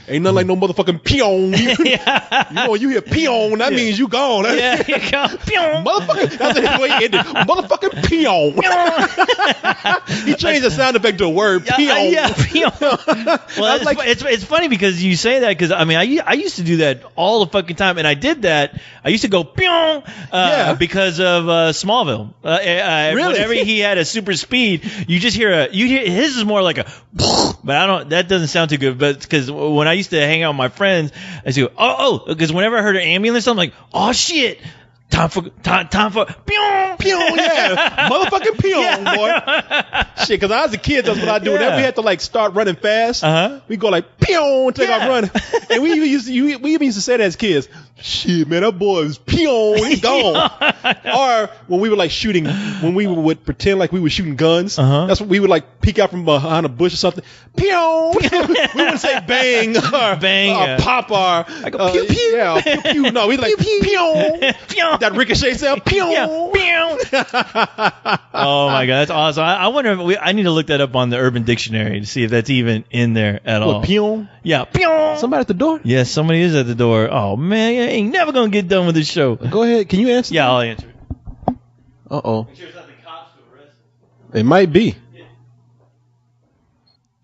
Ain't nothing like no motherfucking peon. You know, when you hear peon, that means you gone. Yeah, you go. Pew. Motherfucker, that's the way he ended. Motherfucking peon. He changed the sound effect to a word. Peon. Yeah, peon. Well, it's funny because you say that because I mean I used to do that all the fucking time, and I did that. I used to go peon because of Smallville. Really? Whenever he had a super speed, you just hear his is more like a, but I don't. That doesn't sound too good. But because when I used to hang out with my friends, I used to go, because whenever I heard an ambulance, I'm like, oh shit. Time for pew, yeah, motherfucking peon, boy. Shit, because I was a kid, that's what I do. Whenever we had to like start running fast, we go like peon, take off running, and we even used to say that as kids. Shit, man, that boy is peon, he's gone. Or when we were like shooting, when we would pretend like we were shooting guns, that's what we would like peek out from behind a bush or something. Peon. We wouldn't say bang or bang, pop or I go pew pew. Yeah, pew pew. No, we like peon. Pew. That ricochet sound. Pew. Yeah. Oh my god, that's awesome. I wonder if I need to look that up on the Urban Dictionary to see if that's even in there at all. Peon? Yeah, peon. Somebody at the door? Yes, somebody is at the door. Oh man, you ain't never gonna get done with this show. Go ahead. Can you answer? Yeah, I'll answer it. Uh-oh. Make sure it's not the cops to arrest us. It might be.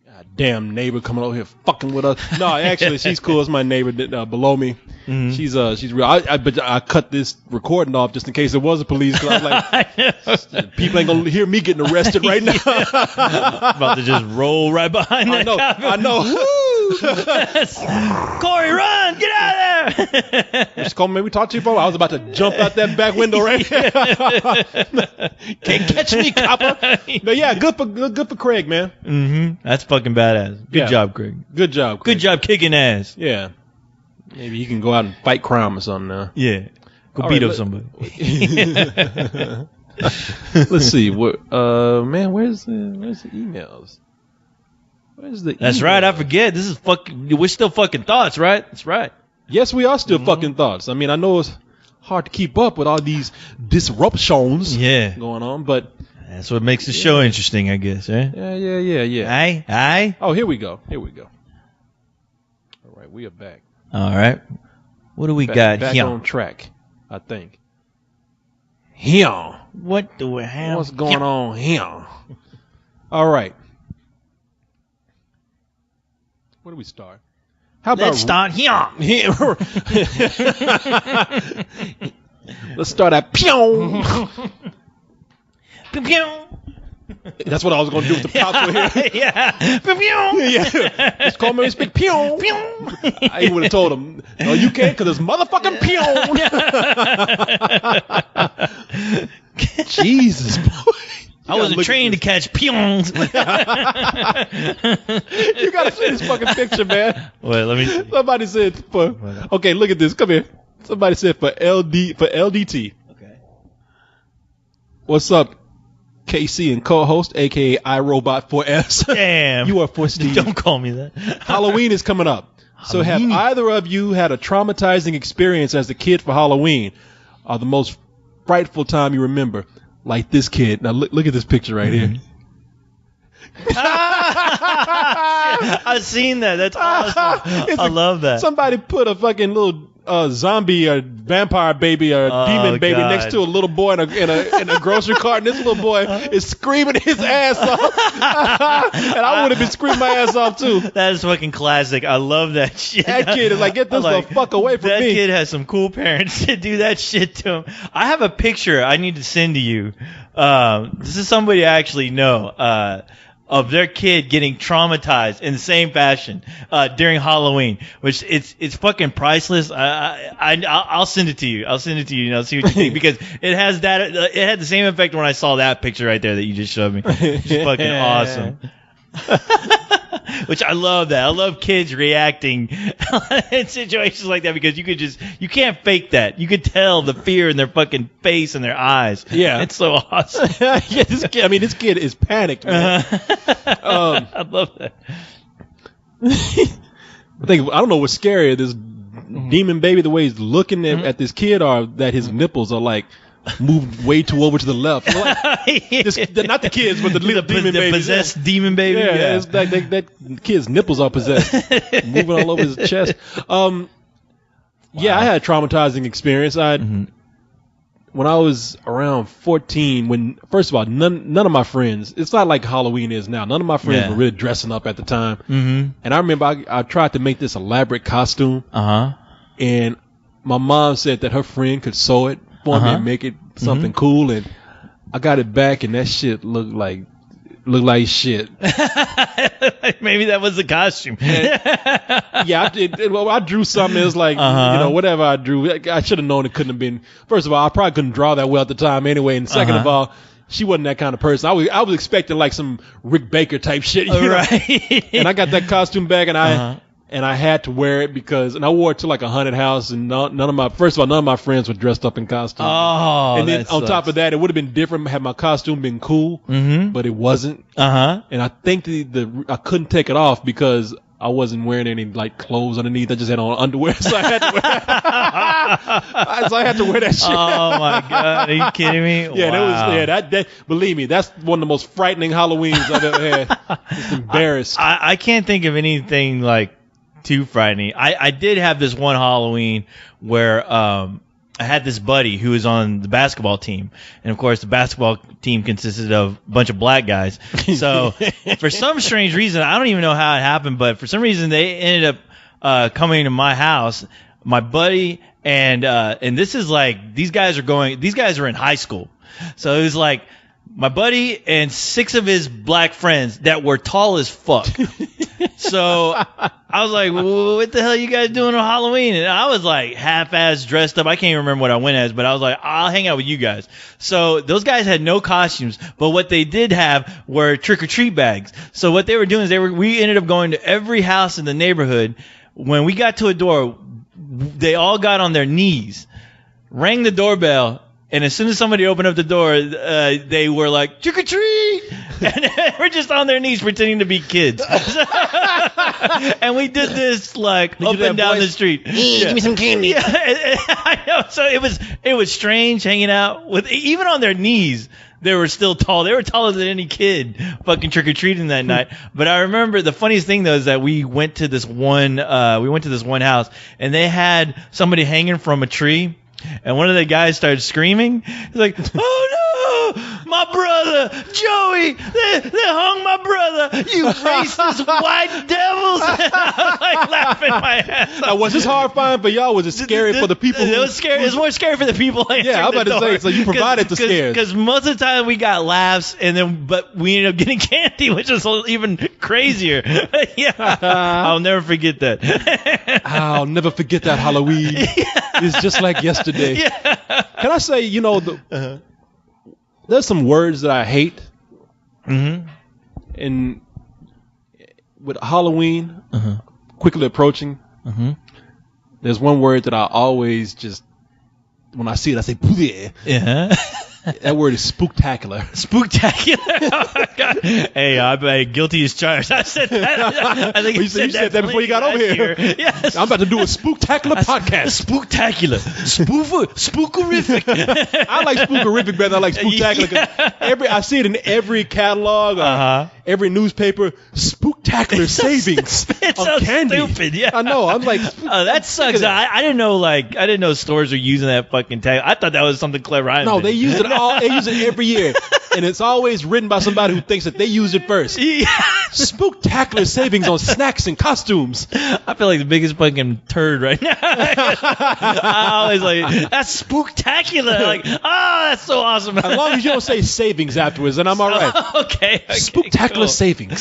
God damn neighbor coming over here fucking with us. No, actually, she's cool. It's my neighbor below me. Mm-hmm. She's real. But I cut this recording off just in case there was a police. Cause I was like, people ain't gonna hear me getting arrested right now. About to just roll right behind that. I know. Corey, run! Get out of there! Just call me. Maybe talk to you, bro. I was about to jump out that back window right here. Can't catch me, copper. But yeah, good for Craig, man. Mm-hmm. That's fucking badass. Good job, Craig. Good job, Craig. Good job kicking ass. Yeah. Maybe he can go out and fight crime or something now. Yeah. Go beat up somebody. Let's see. Man, where's the emails? Where's the That's emails? right. I forget. This is fucking. We're still fucking thoughts, right? That's right. Yes, we are still fucking thoughts. I mean, I know it's hard to keep up with all these disruptions going on, but that's what makes the show interesting, I guess, eh? Yeah. Aye. Oh, here we go. All right, we are back. All right. What do we got back here? on track, I think. Here. What do we have? What's going on here? All right. Where do we start? How about Let's start here. Let's start at pew. Pew pew. That's what I was going to do with the pops over here. Yeah. Pew pew. Yeah. Just call me and speak pew. Pew. I would have told him, no, you can't because it's motherfucking pew. Jesus, boy. I wasn't trained to catch peons. You gotta see this fucking picture, man. Wait, let me see. Somebody said okay, look at this. Come here. Somebody said for LDT. Okay. What's up, KC and co-host, aka iRobot 4S. Damn. You are for Steve. Don't call me that. Halloween is coming up. So have either of you had a traumatizing experience as a kid for Halloween? Or the most frightful time you remember? Like this kid. Now look at this picture right here. I've seen that. That's awesome. I love that. Somebody put a fucking little zombie or vampire baby or demon baby next to a little boy in a grocery cart, and this little boy is screaming his ass off. And I would have been screaming my ass off too. That is fucking classic. I love that shit. That kid is like, get this the fuck away from me. That kid has some cool parents to do that shit to him. I have a picture I need to send to you. This is somebody I actually know. Of their kid getting traumatized in the same fashion during Halloween, which it's fucking priceless. I'll send it to you. I'll send it to you and I'll see what you think, because it has that. It had the same effect when I saw that picture right there that you just showed me. It's fucking awesome. Which I love that. I love kids reacting in situations like that, because you can't fake that. You could tell the fear in their fucking face and their eyes. Yeah. It's so awesome. Yeah, this kid is panicked, man. I love that. I don't know what's scarier, this demon baby, the way he's looking at this kid, or that his nipples are like moved way too over to the left. Like, not the kids, but the little demon baby. The possessed demon baby. Yeah, it's like that kid's nipples are possessed, moving all over his chest. Yeah, I had a traumatizing experience. When I was around 14, when first of all, none of my friends, it's not like Halloween is now. None of my friends were really dressing up at the time. And I remember I tried to make this elaborate costume. And my mom said that her friend could sew it for me and make it something cool. And I got it back, and that shit looked like shit. Maybe that was the costume. Yeah, I drew something. It was like, whatever I drew. I should have known it couldn't have been. First of all, I probably couldn't draw that well at the time anyway. And second of all, she wasn't that kind of person. I was expecting like some Rick Baker type shit. You know? Right. And I got that costume back, and I had to wear it and I wore it to like a haunted house, and none of my friends were dressed up in costumes. Oh, and then on top of that, it would have been different had my costume been cool, but it wasn't. And I think I couldn't take it off because I wasn't wearing any like clothes underneath. I just had on underwear, so I had to wear that shit. Oh my god, are you kidding me? Yeah, wow. that believe me, that's one of the most frightening Halloweens I've ever had. Just embarrassed. I can't think of anything like too frightening. I did have this one Halloween where I had this buddy who was on the basketball team, and of course the basketball team consisted of a bunch of black guys. So for some strange reason, I don't even know how it happened, but for some reason they ended up coming to my house. My buddy and this is like these guys are in high school, so it was like my buddy and 6 of his black friends that were tall as fuck. So I was like, well, what the hell are you guys doing on Halloween? And I was like half-ass dressed up. I can't even remember what I went as, but I was like, I'll hang out with you guys. So those guys had no costumes, but what they did have were trick-or-treat bags. So what they were doing is we ended up going to every house in the neighborhood. When we got to a door, they all got on their knees, rang the doorbell, and as soon as somebody opened up the door, they were like, trick or treat! And we're just on their knees pretending to be kids. And we did this like up and down the street. Hey, give me some candy. Yeah, I know. So it was strange hanging out with, even on their knees, they were still tall. They were taller than any kid fucking trick-or-treating that night. But I remember the funniest thing, though, is that we went to this one house, and they had somebody hanging from a tree. And one of the guys started screaming. He's like, "Oh no, my brother, Joey! They hung my brother! You racist white devils!" And I was like laughing my ass off. Was this horrifying for y'all? Was it scary for the people? It was scary. It was more scary for the people. Yeah, I'm about to say. So you provided the scares. Because most of the time we got laughs, but we ended up getting candy, which is even crazier. Yeah, I'll never forget that. I'll never forget that Halloween. It's just like yesterday. Yeah. Can I say, there's some words that I hate. And with Halloween quickly approaching, there's one word that I always just, when I see it, I say, bleh. Yeah. That word is spooktacular. Spooktacular. Oh my God. Hey, I'm guilty as charged. I said that. I think you said that before you got over here. Yes. I'm about to do a spooktacular podcast. Spooktacular. Spookerific. I like spookerific better than I like spooktacular. Yeah. I see it in every catalog, every newspaper. Spooktacular savings it's on so candy. Stupid. Yeah. I know. I'm like, that sucks. I didn't know stores are using that fucking tag. I thought that was something clever. No, they use it. They use it every year, and it's always written by somebody who thinks that they used it first. Yeah. Spooktacular savings on snacks and costumes. I feel like the biggest fucking turd right now. I always like, that's spooktacular. Like, that's so awesome. As long as you don't say savings afterwards, then I'm all right. Okay. Spooktacular cool. savings.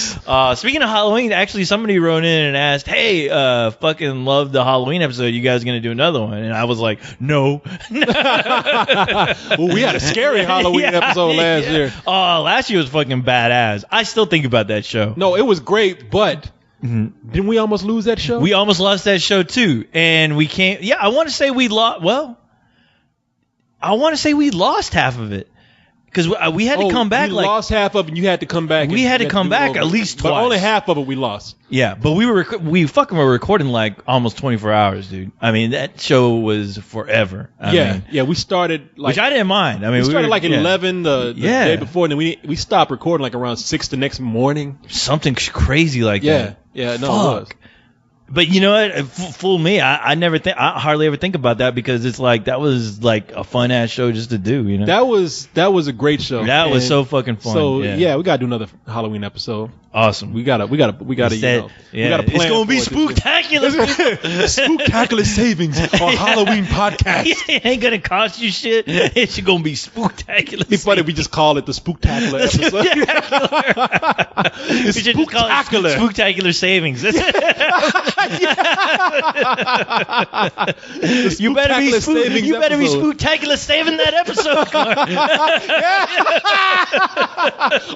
Speaking of Halloween, actually somebody wrote in and asked, "Hey, fucking love the Halloween episode. You guys gonna do another one?" And I was like, "No." Well, we had a scary Halloween episode last year. Oh, last year was fucking badass. I still think about that show. No, it was great, but didn't we almost lose that show? We almost lost that show too, and we can't. Yeah, I want to say we lost. Well, I want to say we lost half of it Because we had to come back. We lost half of it, and you had to come back. We had to come back at least twice. But only half of it we lost. Yeah, but we fucking were recording like almost 24 hours, dude. I mean, that show was forever. I mean, we started like, which I didn't mind. I mean, we started like at 11 the day before, and then we stopped recording like around 6 the next morning. Something crazy like that. Yeah, no, Fuck. it was. But you know what? Fool me. I hardly ever think about that because it's like that was like a fun ass show just to do. You know, that was a great show. That was so fucking fun. So yeah, we gotta do another Halloween episode. Awesome. We gotta. We gotta plan. It's gonna be spooktacular. Spooktacular savings on Halloween podcast. It ain't gonna cost you shit. It's gonna be spooktacular. It'd be funny if we just call it the spooktacular episode. We should just call it spooktacular savings. You better be spooktacular saving that episode.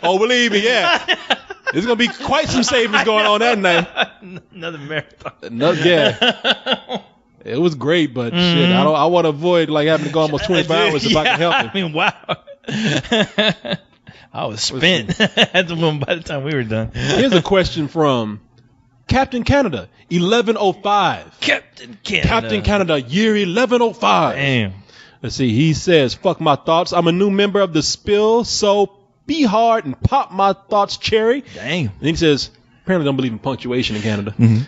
Oh, believe me, yeah. There's gonna be quite some savings going on that night. Another marathon. It was great, but shit, I want to avoid like having to go almost 25 hours if I can help it. I mean, wow. I was spent by the time we were done. Here's a question from Captain Canada 1105. Captain Canada, year 1105. Damn. Let's see. He says, "Fuck my thoughts. I'm a new member of the Spill, so be hard and pop my thoughts cherry." Dang. And he says, apparently don't believe in punctuation in Canada. Mm-hmm.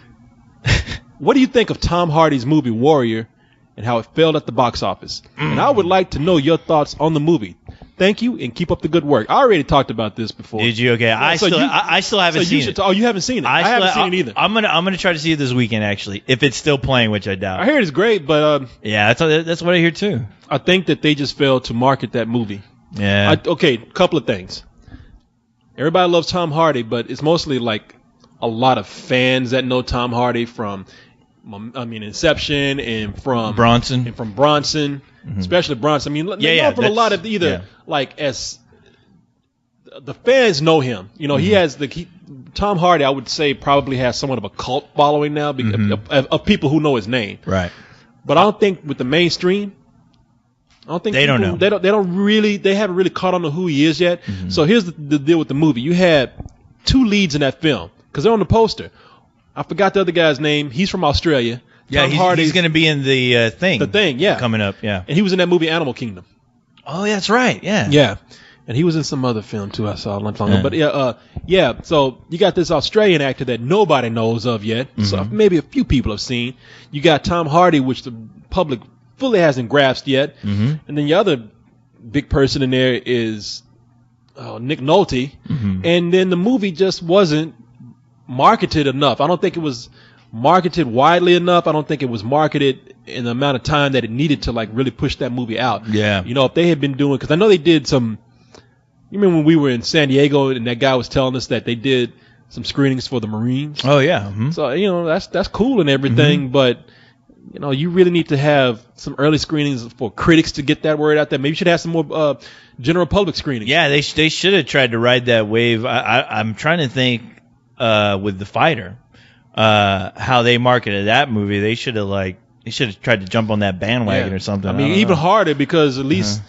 What do you think of Tom Hardy's movie Warrior and how it failed at the box office? And I would like to know your thoughts on the movie. Thank you and keep up the good work. I already talked about this before. Did you? Okay. Yeah, I still haven't seen it. Oh, you haven't seen it? I haven't seen it either. I'm gonna try to see it this weekend actually, if it's still playing, which I doubt. I hear it's great, but yeah, that's what I hear too. I think that they just failed to market that movie. Yeah. Okay, couple of things. Everybody loves Tom Hardy, but it's mostly like a lot of fans that know Tom Hardy from, Inception and from Bronson. Mm-hmm. Especially Bronson. I mean, they know from a lot of like as the fans know him. You know, he has Tom Hardy. I would say probably has somewhat of a cult following now of people who know his name. Right. But I don't think with the mainstream. I don't think they don't know. They haven't really caught on to who he is yet. Mm-hmm. So here's the deal with the movie. You had 2 leads in that film because they're on the poster. I forgot the other guy's name. He's from Australia. Yeah, he's going to be in the Thing. The Thing, yeah. Coming up, yeah. And he was in that movie Animal Kingdom. Oh, that's right, yeah. Yeah. And he was in some other film, too, I saw a long time ago. But, so you got this Australian actor that nobody knows of yet. Mm-hmm. So maybe a few people have seen. You got Tom Hardy, which the public fully hasn't grasped yet. Mm-hmm. And then the other big person in there is Nick Nolte. Mm-hmm. And then the movie just wasn't marketed enough. I don't think it was marketed widely enough. I don't think it was marketed in the amount of time that it needed to like really push that movie out. Yeah. You know, if they had been doing, because I know they did some, you remember when we were in San Diego and that guy was telling us that they did some screenings for the Marines? Oh, yeah. Mm-hmm. So, you know, that's cool and everything, but you know, you really need to have some early screenings for critics to get that word out there. Maybe you should have some more general public screenings. Yeah, they should have tried to ride that wave. I'm trying to think with The Fighter, how they marketed that movie. They should have tried to jump on that bandwagon or something. I mean, even harder because at least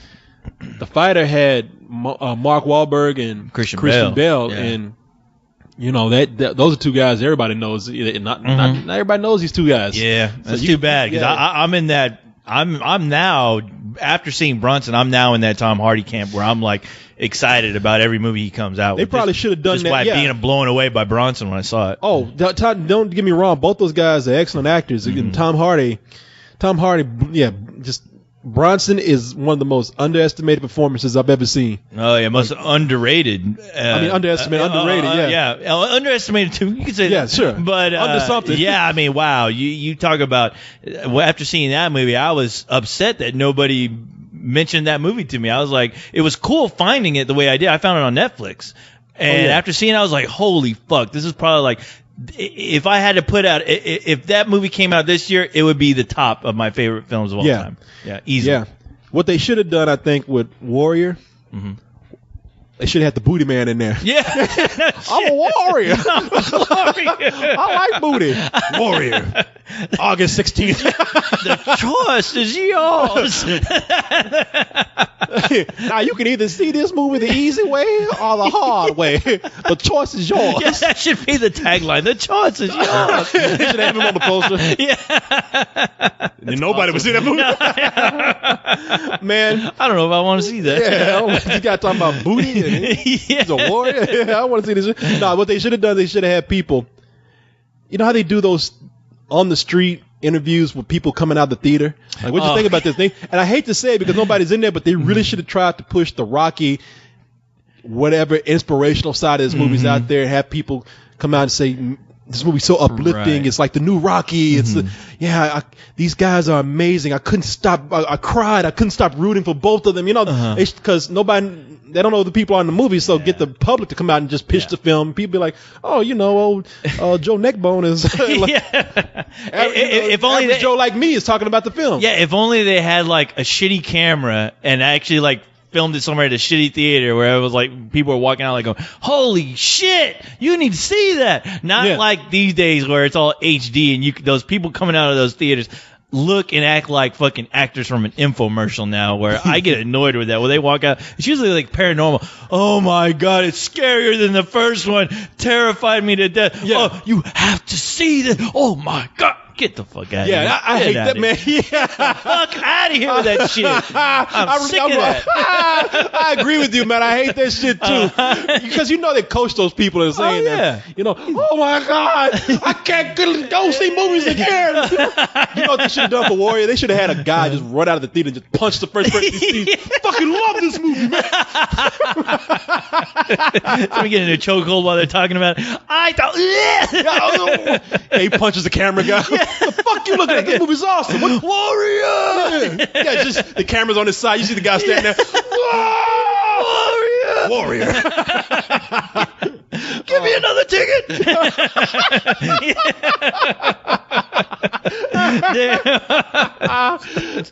The Fighter had Mark Wahlberg and Christian Bale, and you know those are 2 guys everybody knows. Not everybody knows these 2 guys. Yeah, that's too bad because I'm in that. I'm now, after seeing Bronson, I'm now in that Tom Hardy camp where I'm like excited about every movie he comes out with. They probably should have done just that. Just by being blown away by Bronson when I saw it. Oh, don't get me wrong. Both those guys are excellent actors. Mm-hmm. Tom Hardy, just Bronson is one of the most underestimated performances I've ever seen. Oh yeah, most underrated. Underestimated, yeah, underestimated too. You could say that. Yeah, sure. But under something. Yeah, I mean, wow. You talk about after seeing that movie, I was upset that nobody mentioned that movie to me. I was like, it was cool finding it the way I did. I found it on Netflix, and after seeing it, I was like, holy fuck, this is probably like. If I had to put out, if that movie came out this year, it would be the top of my favorite films of all time. Yeah, easily. Yeah. What they should have done, I think, with Warrior, they should have had the Booty Man in there. Yeah. I'm a warrior. I like booty. Warrior. August 16th. The choice is yours. Now you can either see this movie the easy way or the hard way. The choice is yours. Yeah, that should be the tagline. The choice is yours. They should have him on the poster. Yeah. And nobody would see that movie. Man, I don't know if I want to see that. yeah, you got talking about booty and he's a warrior. Yeah, I want to see this. No, what they should have done, they should have had people. You know how they do those on the street interviews with people coming out of the theater? Like, what you think about this thing? And I hate to say it because nobody's in there, but they really should have tried to push the Rocky, whatever inspirational side of this movie's out there and have people come out and say, this movie's so uplifting. Right. It's like the new Rocky. It's these guys are amazing. I couldn't stop. I cried. I couldn't stop rooting for both of them. You know, because they don't know the people on the movie. So get the public to come out and just pitch the film. People be like, oh, you know, Joe Neckbone is. If only Joe like me is talking about the film. Yeah, if only they had like a shitty camera and actually like filmed it somewhere at a shitty theater where it was like people were walking out like going, holy shit, you need to see that. Not like these days where it's all HD and those people coming out of those theaters look and act like fucking actors from an infomercial now, where I get annoyed with that. When they walk out, it's usually like Paranormal. Oh my God, it's scarier than the first one. Terrified me to death. Yeah. Oh, you have to see this. Oh my God. Get the fuck out of here. Yeah, I hate that, man. Yeah. Fuck out of here with that shit. I'm sick of that. I agree with you, man. I hate that shit, too. Because you know they coach those people and saying that. You know, oh, my God, I can't go see movies again. You know what they should have done for Warrior? They should have had a guy just run out of the theater and just punch the first person he sees. Fucking love this movie, man. Somebody get in a chokehold while they're talking about it. I thought. He punches the camera guy. The fuck you looking at? This movie's awesome. What? Warrior! Yeah, just the camera's on his side. You see the guy standing there. Warrior! Give me another ticket!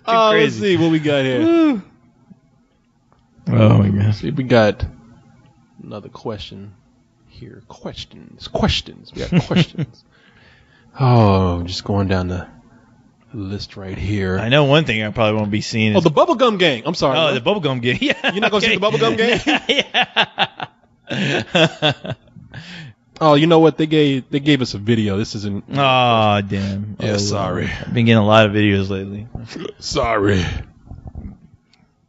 Let's see what we got here. Oh my God. See, we got another question here. Questions. We got questions. Oh, just going down the list right here. I know one thing I probably won't be seeing. The Bubblegum Gang. I'm sorry. Oh, the Bubblegum Gang. Yeah. You're not going to see the Bubblegum Gang? Yeah. Oh, you know what? They gave us a video. This isn't. Oh, damn. Yeah, sorry. I've been getting a lot of videos lately. Sorry.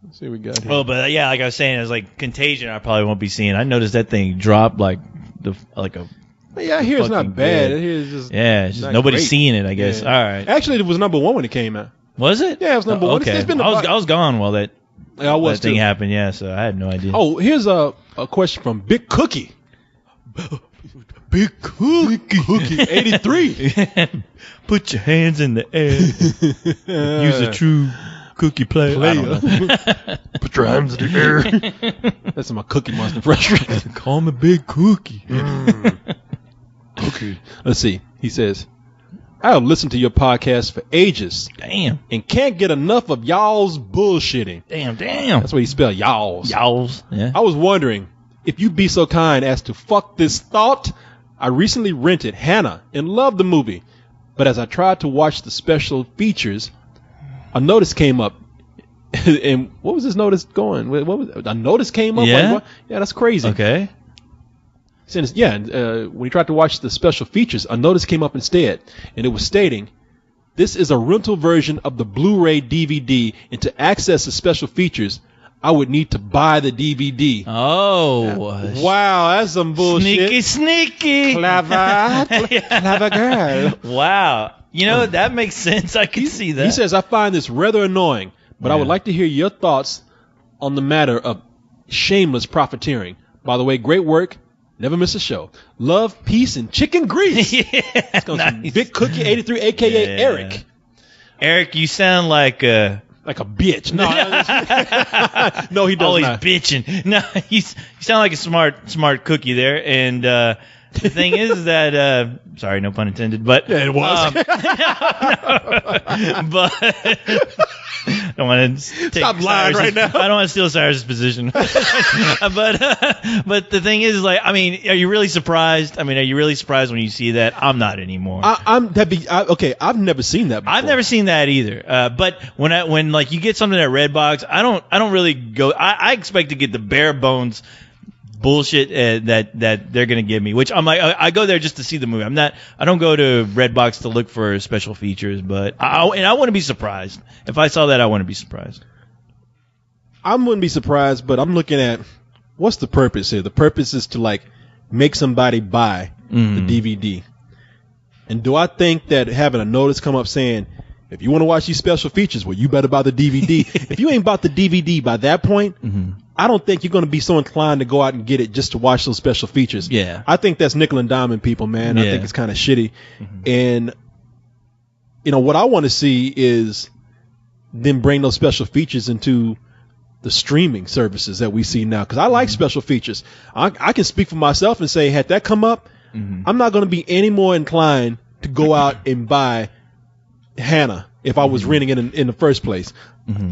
Let's see what we got here. Well, but yeah, like I was saying, it's like Contagion I probably won't be seeing. I noticed that thing dropped like a. Yeah, here it's not bad. Here's just it's just nobody's great. seeing it, I guess. Yeah. All right. Actually, it was number 1 when it came out. Was it? Yeah, it was number 1. Okay. It's been I was gone while that thing too. happened. Yeah, so I had no idea. Oh, here's a question from Big Cookie. Big Cookie 83. Put your hands in the air. Use a true cookie player. Put your hands in the air. That's my Cookie Monster impression. Call me Big Cookie. Cookie. Let's see. He says, I have listened to your podcast for ages. Damn. And can't get enough of y'all's bullshitting. Damn. That's what he spelled, y'all's. Y'all's. Yeah. I was wondering if you'd be so kind as to fuck this thought. I recently rented Hannah and loved the movie. But as I tried to watch the special features, a notice came up. And what was this notice going? What was a notice came up? Yeah? Like, yeah, that's crazy. Okay. When he tried to watch the special features, a notice came up instead, and it was stating, this is a rental version of the Blu-ray DVD, and to access the special features, I would need to buy the DVD. Oh. Wow, that's some bullshit. Sneaky. Clever girl. Wow. You know, that makes sense. I can see that. He says, I find this rather annoying, but I would like to hear your thoughts on the matter of shameless profiteering. By the way, great work. Never miss a show. Love, peace, and chicken grease. It's going from Big Cookie 83, a.k.a. Eric. Eric, you sound like a bitch. No, no, he does always not. Bitching. No, you sound like a smart cookie there. And the thing is that sorry, no pun intended, but yeah, it was. don't want to Stop lying right now. I don't want to steal Cyrus's position. but the thing is, like, I mean, are you really surprised? I mean, are you really surprised when you see that? I'm not anymore. Okay, I've never seen that before. I've never seen that either. But when like you get something at Redbox, I don't really go. I expect to get the bare bones bullshit that they're gonna give me, which I'm like, I go there just to see the movie. I don't go to Redbox to look for special features, but I wouldn't be surprised if I saw that. I wouldn't be surprised. I wouldn't be surprised, but I'm looking at what's the purpose here. The purpose is to like make somebody buy the DVD. And do I think that having a notice come up saying, if you want to watch these special features, well, you better buy the DVD. If you ain't bought the DVD by that point, I don't think you're going to be so inclined to go out and get it just to watch those special features. Yeah. I think that's nickel and diming people, man. Yeah. I think it's kind of shitty. And, you know, what I want to see is them bring those special features into the streaming services that we see now. Because I like special features. I can speak for myself and say, had that come up, I'm not going to be any more inclined to go out and buy Hannah if I was renting it in the first place,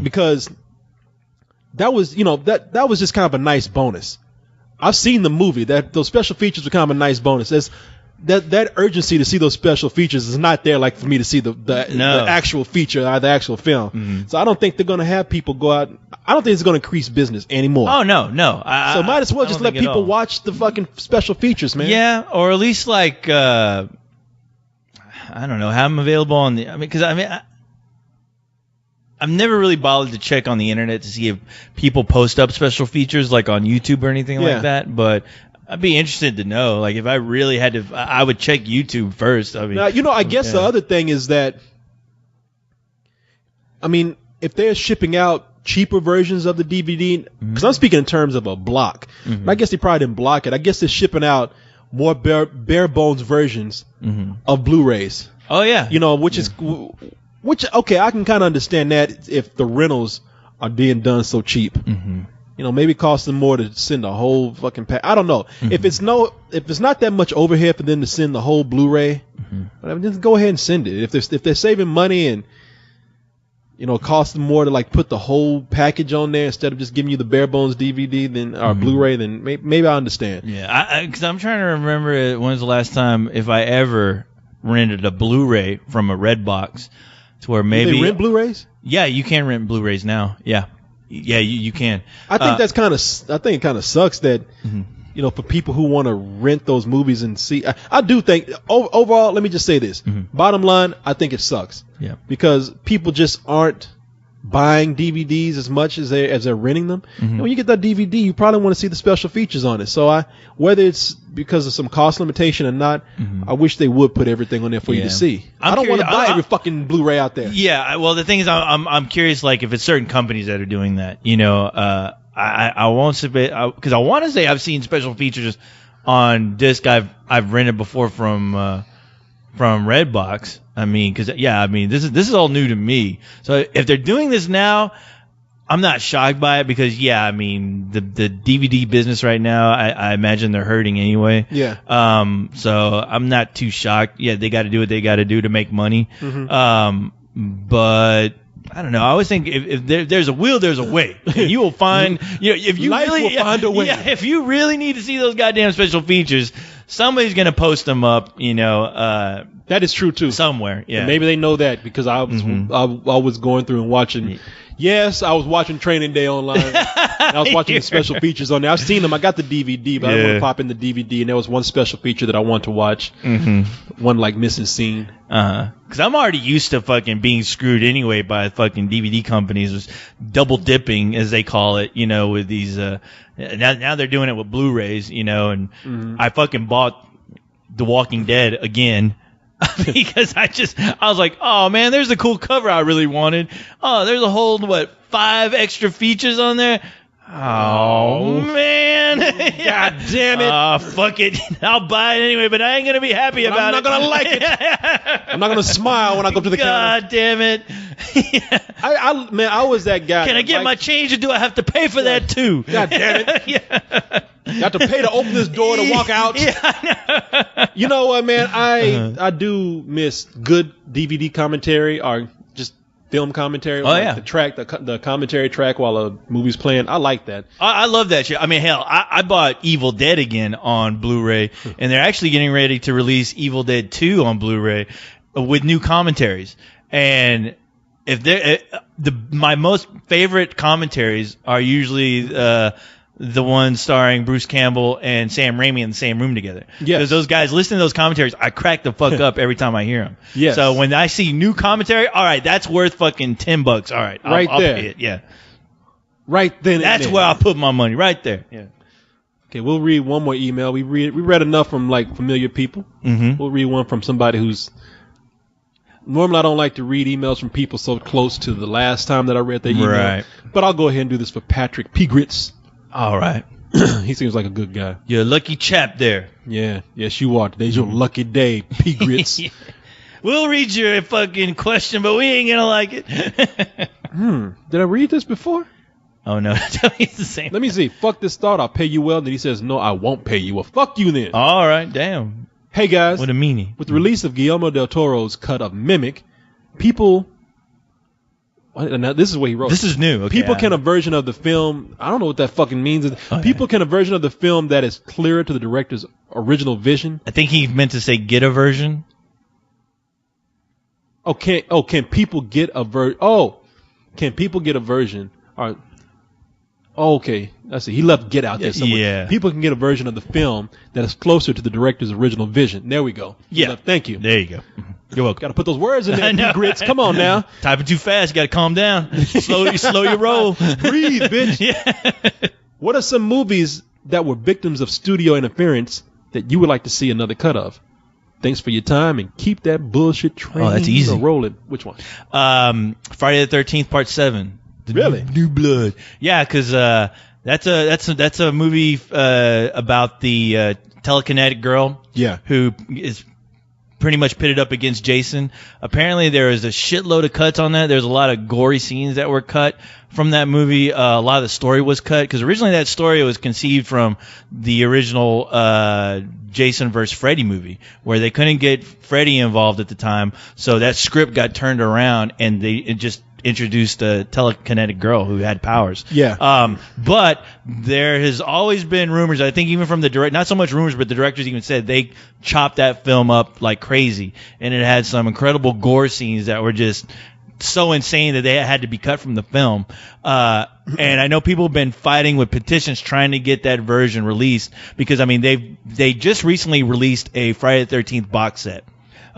because that was, you know, that was just kind of a nice bonus. I've seen the movie. Those special features were kind of a nice bonus. That urgency to see those special features is not there, like for me to see the actual feature or the actual film. So I don't think they're going to have people go out. I don't think it's going to increase business anymore. Oh no. So might as well just let people watch the fucking special features, man. Yeah, or at least like I don't know, have them available on the. I mean, because I've never really bothered to check on the internet to see if people post up special features like on YouTube or anything like that. But I'd be interested to know, like, if I really had to, I would check YouTube first. I mean, now, you know, I guess the other thing is that, I mean, if they're shipping out cheaper versions of the DVD, because I'm speaking in terms of a block, I guess they probably didn't block it. I guess they're shipping out more bare bones versions of Blu-rays. Oh yeah, you know, which okay, I can kind of understand that if the rentals are being done so cheap. You know, maybe it costs them more to send a whole fucking pack. I don't know. If it's not that much overhead for them to send the whole Blu-ray, just go ahead and send it. If they're saving money and, you know, it costs them more to like put the whole package on there instead of just giving you the bare bones DVD or Blu-ray, then maybe I understand. Yeah, because I'm trying to remember when was the last time if I ever rented a Blu-ray from a Redbox to where maybe they rent Blu-rays. Yeah, you can rent Blu-rays now. Yeah, you can. I think I think it kind of sucks that you know, for people who want to rent those movies and see. I do think overall. Let me just say this. Bottom line, I think it sucks. Yeah, because people just aren't buying DVDs as much as they're renting them. And when you get that DVD, you probably want to see the special features on it. So whether it's because of some cost limitation or not, I wish they would put everything on there for you to see. I don't want to buy every fucking Blu-ray out there. Yeah, well, the thing is, I'm curious, like, if it's certain companies that are doing that. You know, I won't say, because I want to say I've seen special features on disc I've rented before from Redbox. I mean, because this is all new to me. So if they're doing this now, I'm not shocked by it because I mean the DVD business right now, I imagine they're hurting anyway. Yeah. So I'm not too shocked. Yeah, they got to do what they got to do to make money. But I don't know. I always think if there's a will, there's a way. And you will find, you know, if you Life really will find a way. Yeah, if you really need to see those goddamn special features, somebody's gonna post them up. You know, that is true too. Somewhere, yeah. And maybe they know that because I was going through and watching. Yes, I was watching Training Day online. And I was watching the special features on there. I've seen them. I got the DVD, but I didn't want to pop in the DVD. And there was one special feature that I wanted to watch. One like missing scene. Because I'm already used to fucking being screwed anyway by fucking DVD companies, just double dipping as they call it. You know, with these. Now they're doing it with Blu-rays. You know, and I fucking bought The Walking Dead again. Because I was like, oh man, there's a cool cover I really wanted. Oh, there's a whole 5 extra features on there. Oh man, God damn it! Oh fuck it, I'll buy it anyway, but I ain't gonna be happy about it. I'm not gonna like it. I'm not gonna smile when I go to the counter. God damn it! I was that guy. Can I get my change, or do I have to pay for that too? God damn it! You have to pay to open this door to walk out. You know what, man? I do miss good DVD commentary or just film commentary. Oh, yeah. The track, the commentary track while a movie's playing. I like that. I love that shit. I mean, hell, I bought Evil Dead again on Blu-ray, and they're actually getting ready to release Evil Dead 2 on Blu-ray with new commentaries. And if they're my most favorite commentaries are usually the ones starring Bruce Campbell and Sam Raimi in the same room together. Yes. Because those guys, listening to those commentaries, I crack the fuck up every time I hear them. Yes. So when I see new commentary, all right, that's worth fucking $10. All right. I'll there. pay it. Yeah. Right then. That's where I'll put my money. Right there. Yeah. Okay, we'll read one more email. We read enough from like familiar people. Mm-hmm. We'll read one from somebody who's. Normally, I don't like to read emails from people so close to the last time that I read their email. Right. But I'll go ahead and do this for Patrick P. Grits. All right. He seems like a good guy. You're a lucky chap there. Yeah. Yes, you are. Today's your lucky day, P. Grits. We'll read your fucking question, but we ain't gonna like it. Did I read this before? Oh, no. It's the same. Let me see. Fuck this thought. I'll pay you well. And then he says, no, I won't pay you. Well, fuck you then. All right. Damn. Hey, guys. What a meanie. With the release of Guillermo del Toro's cut of Mimic, people... Now, this is what he wrote. This is new. Okay, people can a version of the film... I don't know what that fucking means. Oh, people can a version of the film that is clearer to the director's original vision. I think he meant to say get a version. Can people get a version? Oh, can people get a version? All right. Okay, I see. He left Get out there somewhere. Yeah. People can get a version of the film that is closer to the director's original vision. There we go. Yeah. Thank you. There you go. You're welcome. Got to put those words in I there, know. Grits. Come on now. Typing too fast. Got to calm down. Slow your roll. Breathe, bitch. Yeah. What are some movies that were victims of studio interference that you would like to see another cut of? Thanks for your time and keep that bullshit train that's easy. rolling. Which one? Friday the 13th, Part 7. Really? New Blood. Yeah, because that's a movie about the telekinetic girl. Yeah. Who is pretty much pitted up against Jason. Apparently, there is a shitload of cuts on that. There's a lot of gory scenes that were cut from that movie. A lot of the story was cut because originally that story was conceived from the original Jason vs. Freddy movie, where they couldn't get Freddy involved at the time, so that script got turned around and it just introduced a telekinetic girl who had powers. Yeah. But there has always been rumors, I think even from the direct, not so much rumors, but the directors even said they chopped that film up like crazy, and it had some incredible gore scenes that were just so insane that they had to be cut from the film. And I know people have been fighting with petitions trying to get that version released because, I mean, they just recently released a Friday the 13th box set.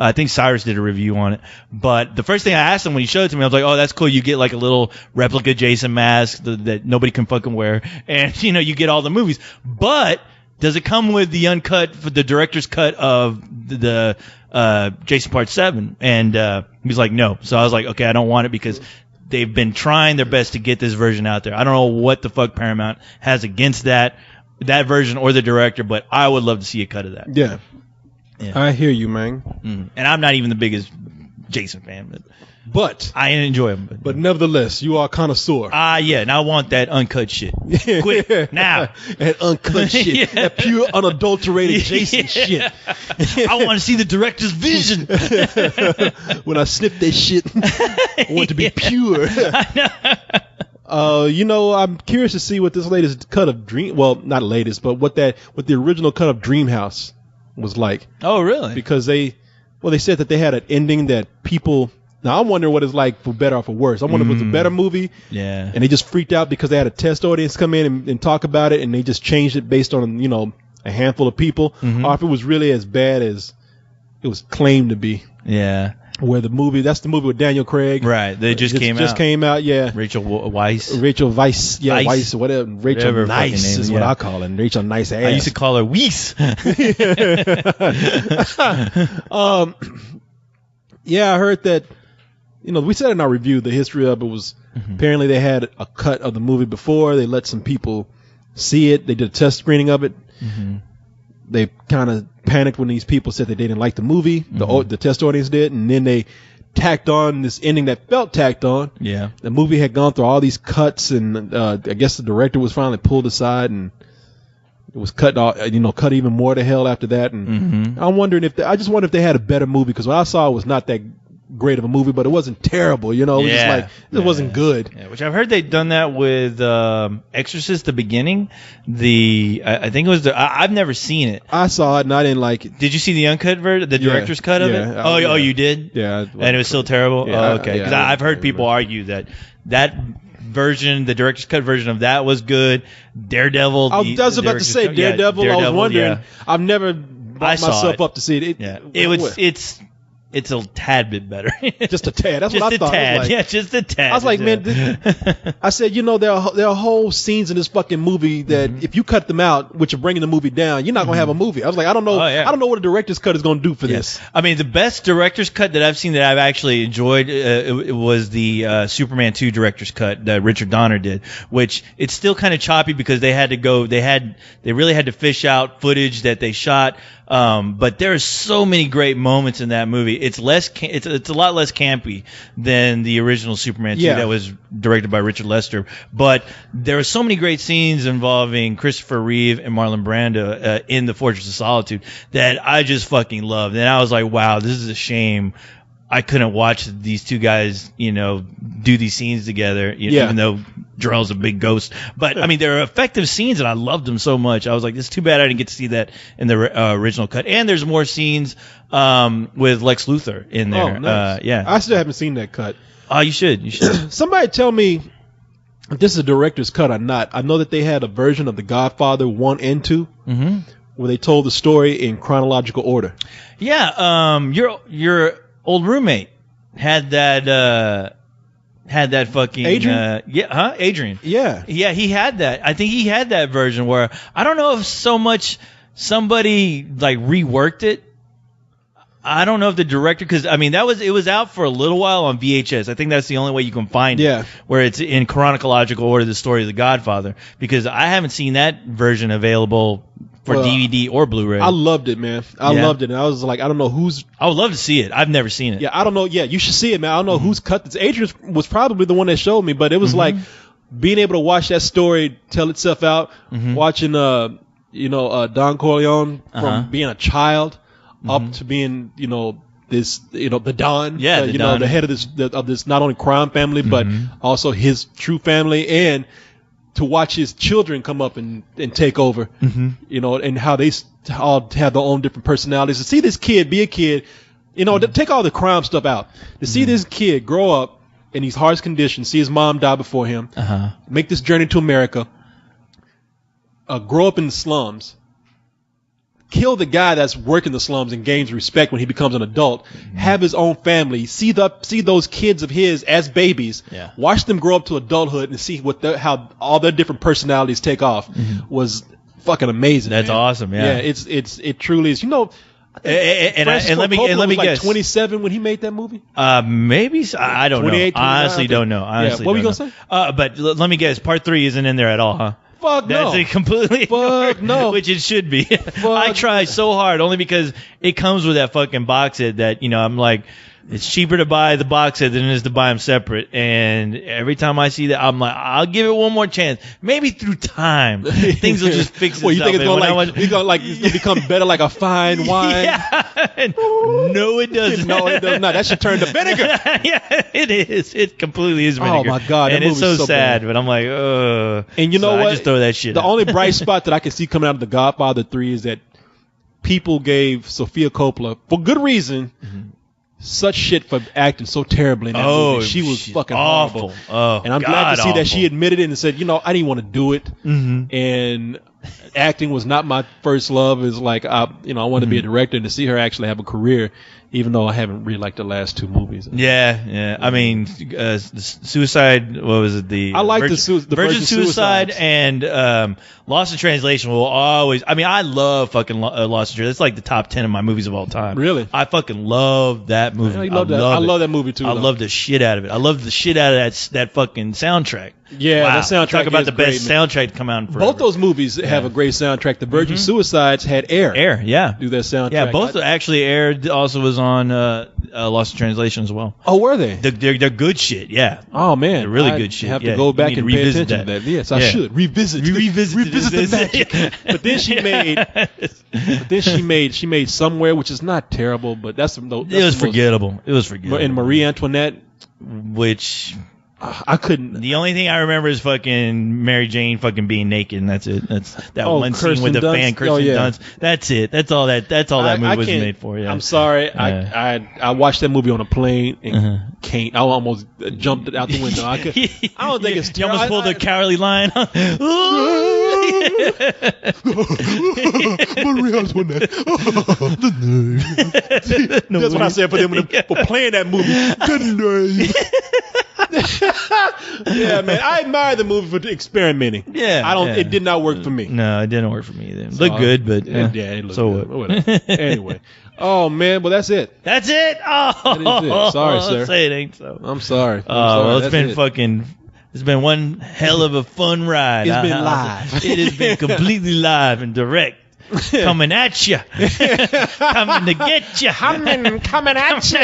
I think Cyrus did a review on it. But the first thing I asked him when he showed it to me, I was like, oh, that's cool. You get like a little replica Jason mask that nobody can fucking wear. And, you know, you get all the movies. But does it come with the uncut, the director's cut of the Jason Part 7? And he was like, no. So I was like, okay, I don't want it because they've been trying their best to get this version out there. I don't know what the fuck Paramount has against that version or the director, but I would love to see a cut of that. Yeah. Yeah. I hear you, man. And I'm not even the biggest Jason fan, but I enjoy him. But nevertheless, you are a connoisseur. Yeah, and I want that uncut shit. Quick, now. That uncut shit. Yeah. That pure, unadulterated Jason shit. I want to see the director's vision. When I snip that shit, I want it to be pure. You know, I'm curious to see what this latest cut of Dream, well, not latest, but what the original cut of Dreamhouse was like. Oh, really? Because they said that they had an ending that people, now I'm wondering what it's like for better or for worse. I wonder if it was a better movie. Yeah. And they just freaked out because they had a test audience come in and talk about it, and they just changed it based on, you know, a handful of people. Or if it was really as bad as it was claimed to be. Yeah. Where that's the movie with Daniel Craig. Right. They just came out. Yeah. Rachel Weisz. Yeah, Weisz, whatever. Rachel Whatever Nice fucking name, is what I call her. Rachel Nice ass. I used to call her Weiss. Yeah, I heard that, you know, we said in our review, the history of it was apparently they had a cut of the movie before. They let some people see it. They did a test screening of it. They kind of panicked when these people said that they didn't like the movie. The test audience did. And then they tacked on this ending that felt tacked on. Yeah. The movie had gone through all these cuts, and I guess the director was finally pulled aside, and it was cut even more to hell after that. And I'm wondering I just wonder if they had a better movie, because what I saw was not that great of a movie, but it wasn't terrible. You know, it was just like it wasn't good. Yeah, which I've heard they've done that with Exorcist: The Beginning. I think it was I've never seen it. I saw it and I didn't like it. Did you see the uncut version, the director's cut of it? Oh, you did? Yeah. And it was still terrible. Yeah, okay. Because I've heard people argue that version, the director's cut version of that was good. Daredevil. I was about to say Daredevil. I was wondering. Yeah. I've never brought myself up to see it. It's a tad bit better. Just a tad. That's what I thought. Just a tad. I was like, man, I said, you know, there are whole scenes in this fucking movie that if you cut them out, which are bringing the movie down, you're not going to have a movie. I was like, I don't know. I don't know what a director's cut is going to do for this. I mean, the best director's cut that I've seen that I've actually enjoyed it was the Superman 2 director's cut that Richard Donner did, which it's still kind of choppy because they really had to fish out footage that they shot. But there are so many great moments in that movie. It's a lot less campy than the original Superman 2 that was directed by Richard Lester. But there are so many great scenes involving Christopher Reeve and Marlon Brando in The Fortress of Solitude that I just fucking loved. And I was like, wow, this is a shame I couldn't watch these two guys, you know, do these scenes together, even though Jarrell's a big ghost. But, I mean, they're effective scenes, and I loved them so much. I was like, it's too bad I didn't get to see that in the original cut. And there's more scenes with Lex Luthor in there. Oh, nice. I still haven't seen that cut. Oh, you should. You should. Somebody tell me if this is a director's cut or not. I know that they had a version of The Godfather 1 and 2 where they told the story in chronological order. Yeah, your old roommate had that fucking Adrian? Adrian. Yeah, he had that. I think he had that version where I don't know if so much somebody like reworked it. I don't know if the director, because I mean it was out for a little while on VHS. I think that's the only way you can find it, where it's in chronological order, the story of The Godfather. Because I haven't seen that version available for DVD or Blu-ray. I loved it, man. I loved it. And I was like, I don't know who's... I would love to see it. I've never seen it. Yeah, I don't know. Yeah, you should see it, man. I don't know who's cut this. Adrian was probably the one that showed me, but it was like being able to watch that story tell itself out, watching, Don Corleone from being a child up to being, this, the Don, Don. The head of this not only crime family, but also his true family, and to watch his children come up and take over, and how they all have their own different personalities. To see this kid be a kid, to take all the crime stuff out. To see this kid grow up in these harsh conditions, see his mom die before him, make this journey to America, grow up in the slums, kill the guy that's working the slums and gains respect when he becomes an adult, have his own family, see those kids of his as babies, watch them grow up to adulthood and see how all their different personalities take off was fucking amazing. That's awesome. Yeah, it truly is. And let me guess. 27 when he made that movie. Maybe I don't know. Honestly, don't know. What were you gonna say? But let me guess. Part 3 isn't in there at all, huh? Fuck no. That's completely ignored, no. Which it should be. I try so hard only because it comes with that fucking box set that, I'm like, it's cheaper to buy the box set than it is to buy them separate. And every time I see that, I'm like, I'll give it one more chance. Maybe through time, things will just fix itself. Well, you think it's gonna become better like a fine wine? Yeah. No, it doesn't. No, it does not. That should turn to vinegar. Yeah, it is. It completely is vinegar. Oh my God, and it's so sad. But I'm like, ugh. And you know what? I just throw that shit. The only bright spot that I can see coming out of The Godfather 3 is that people gave Sofia Coppola, for good reason, such shit for acting so terribly in that movie. She was fucking awful. Horrible. And I'm glad to see that she admitted it and said, I didn't want to do it. And acting was not my first love. It's like, I wanted to be a director, and to see her actually have a career, even though I haven't really liked the last 2 movies. Yeah. I mean, Suicide, what was it? I like the Virgin Suicide and Lost in Translation will always, I love fucking Lost in Translation. It's like the top 10 of my movies of all time. Really? I fucking love that movie. I love that movie too. I love the shit out of it. I love the shit out of that fucking soundtrack. Yeah, wow. That soundtrack. Talk about the best soundtrack to come out in forever. Both those movies have a great soundtrack. The Virgin Suicides had Air. Air, yeah. Do their soundtrack. Yeah, both actually Air also was on Lost in Translation as well. Oh, were they? They're good shit. Yeah. Oh man, They're really I good shit. Have Yeah, to go you back need and to pay revisit attention that. to that. Yes, I Yeah. should revisit the magic. But then she made Somewhere, which is not terrible, but that's It was forgettable. It was forgettable. And Marie Antoinette, which I couldn't. the only thing I remember is fucking Mary Jane fucking being naked, and that's it. That's that Oh, one scene Kirsten with the Dunst? fan, Kirsten Oh, yeah. Dunst. That's it. That's all that movie was can't- made for. Yeah. I'm sorry. Yeah. I watched that movie on a plane and Uh-huh. can't. I almost jumped out the window. I don't think it's You almost pulled a cowardly line. Marie Antoinette. That's what I said for them for playing that movie. Good name. Yeah, man. I admire the movie for experimenting. Yeah, I don't. yeah. It did not work for me. No, it didn't work for me either. So, Looked good, but yeah, it looked so good. what? Whatever. Anyway. Oh man, well that's it. That's it. Oh, That is it. Sorry, sir. Say it ain't so. I'm sorry. Well, That's it's been one hell of a fun ride. It's been live. It has been completely live and direct. Coming at you. Coming to get you. coming at you.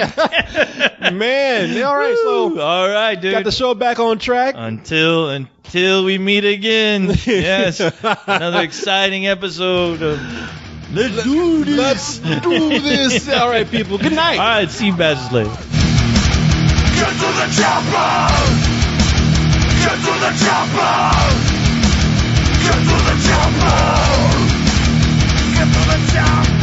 Man, all right. So All right, dude. got the show back on track. Until we meet again. Yes. Another exciting episode of Let's Do This. Let's do this. All right, people. Good night. All right, see you bastards later. Get to the chopper! Get to the chopper! Get to the chopper! Get to the chopper!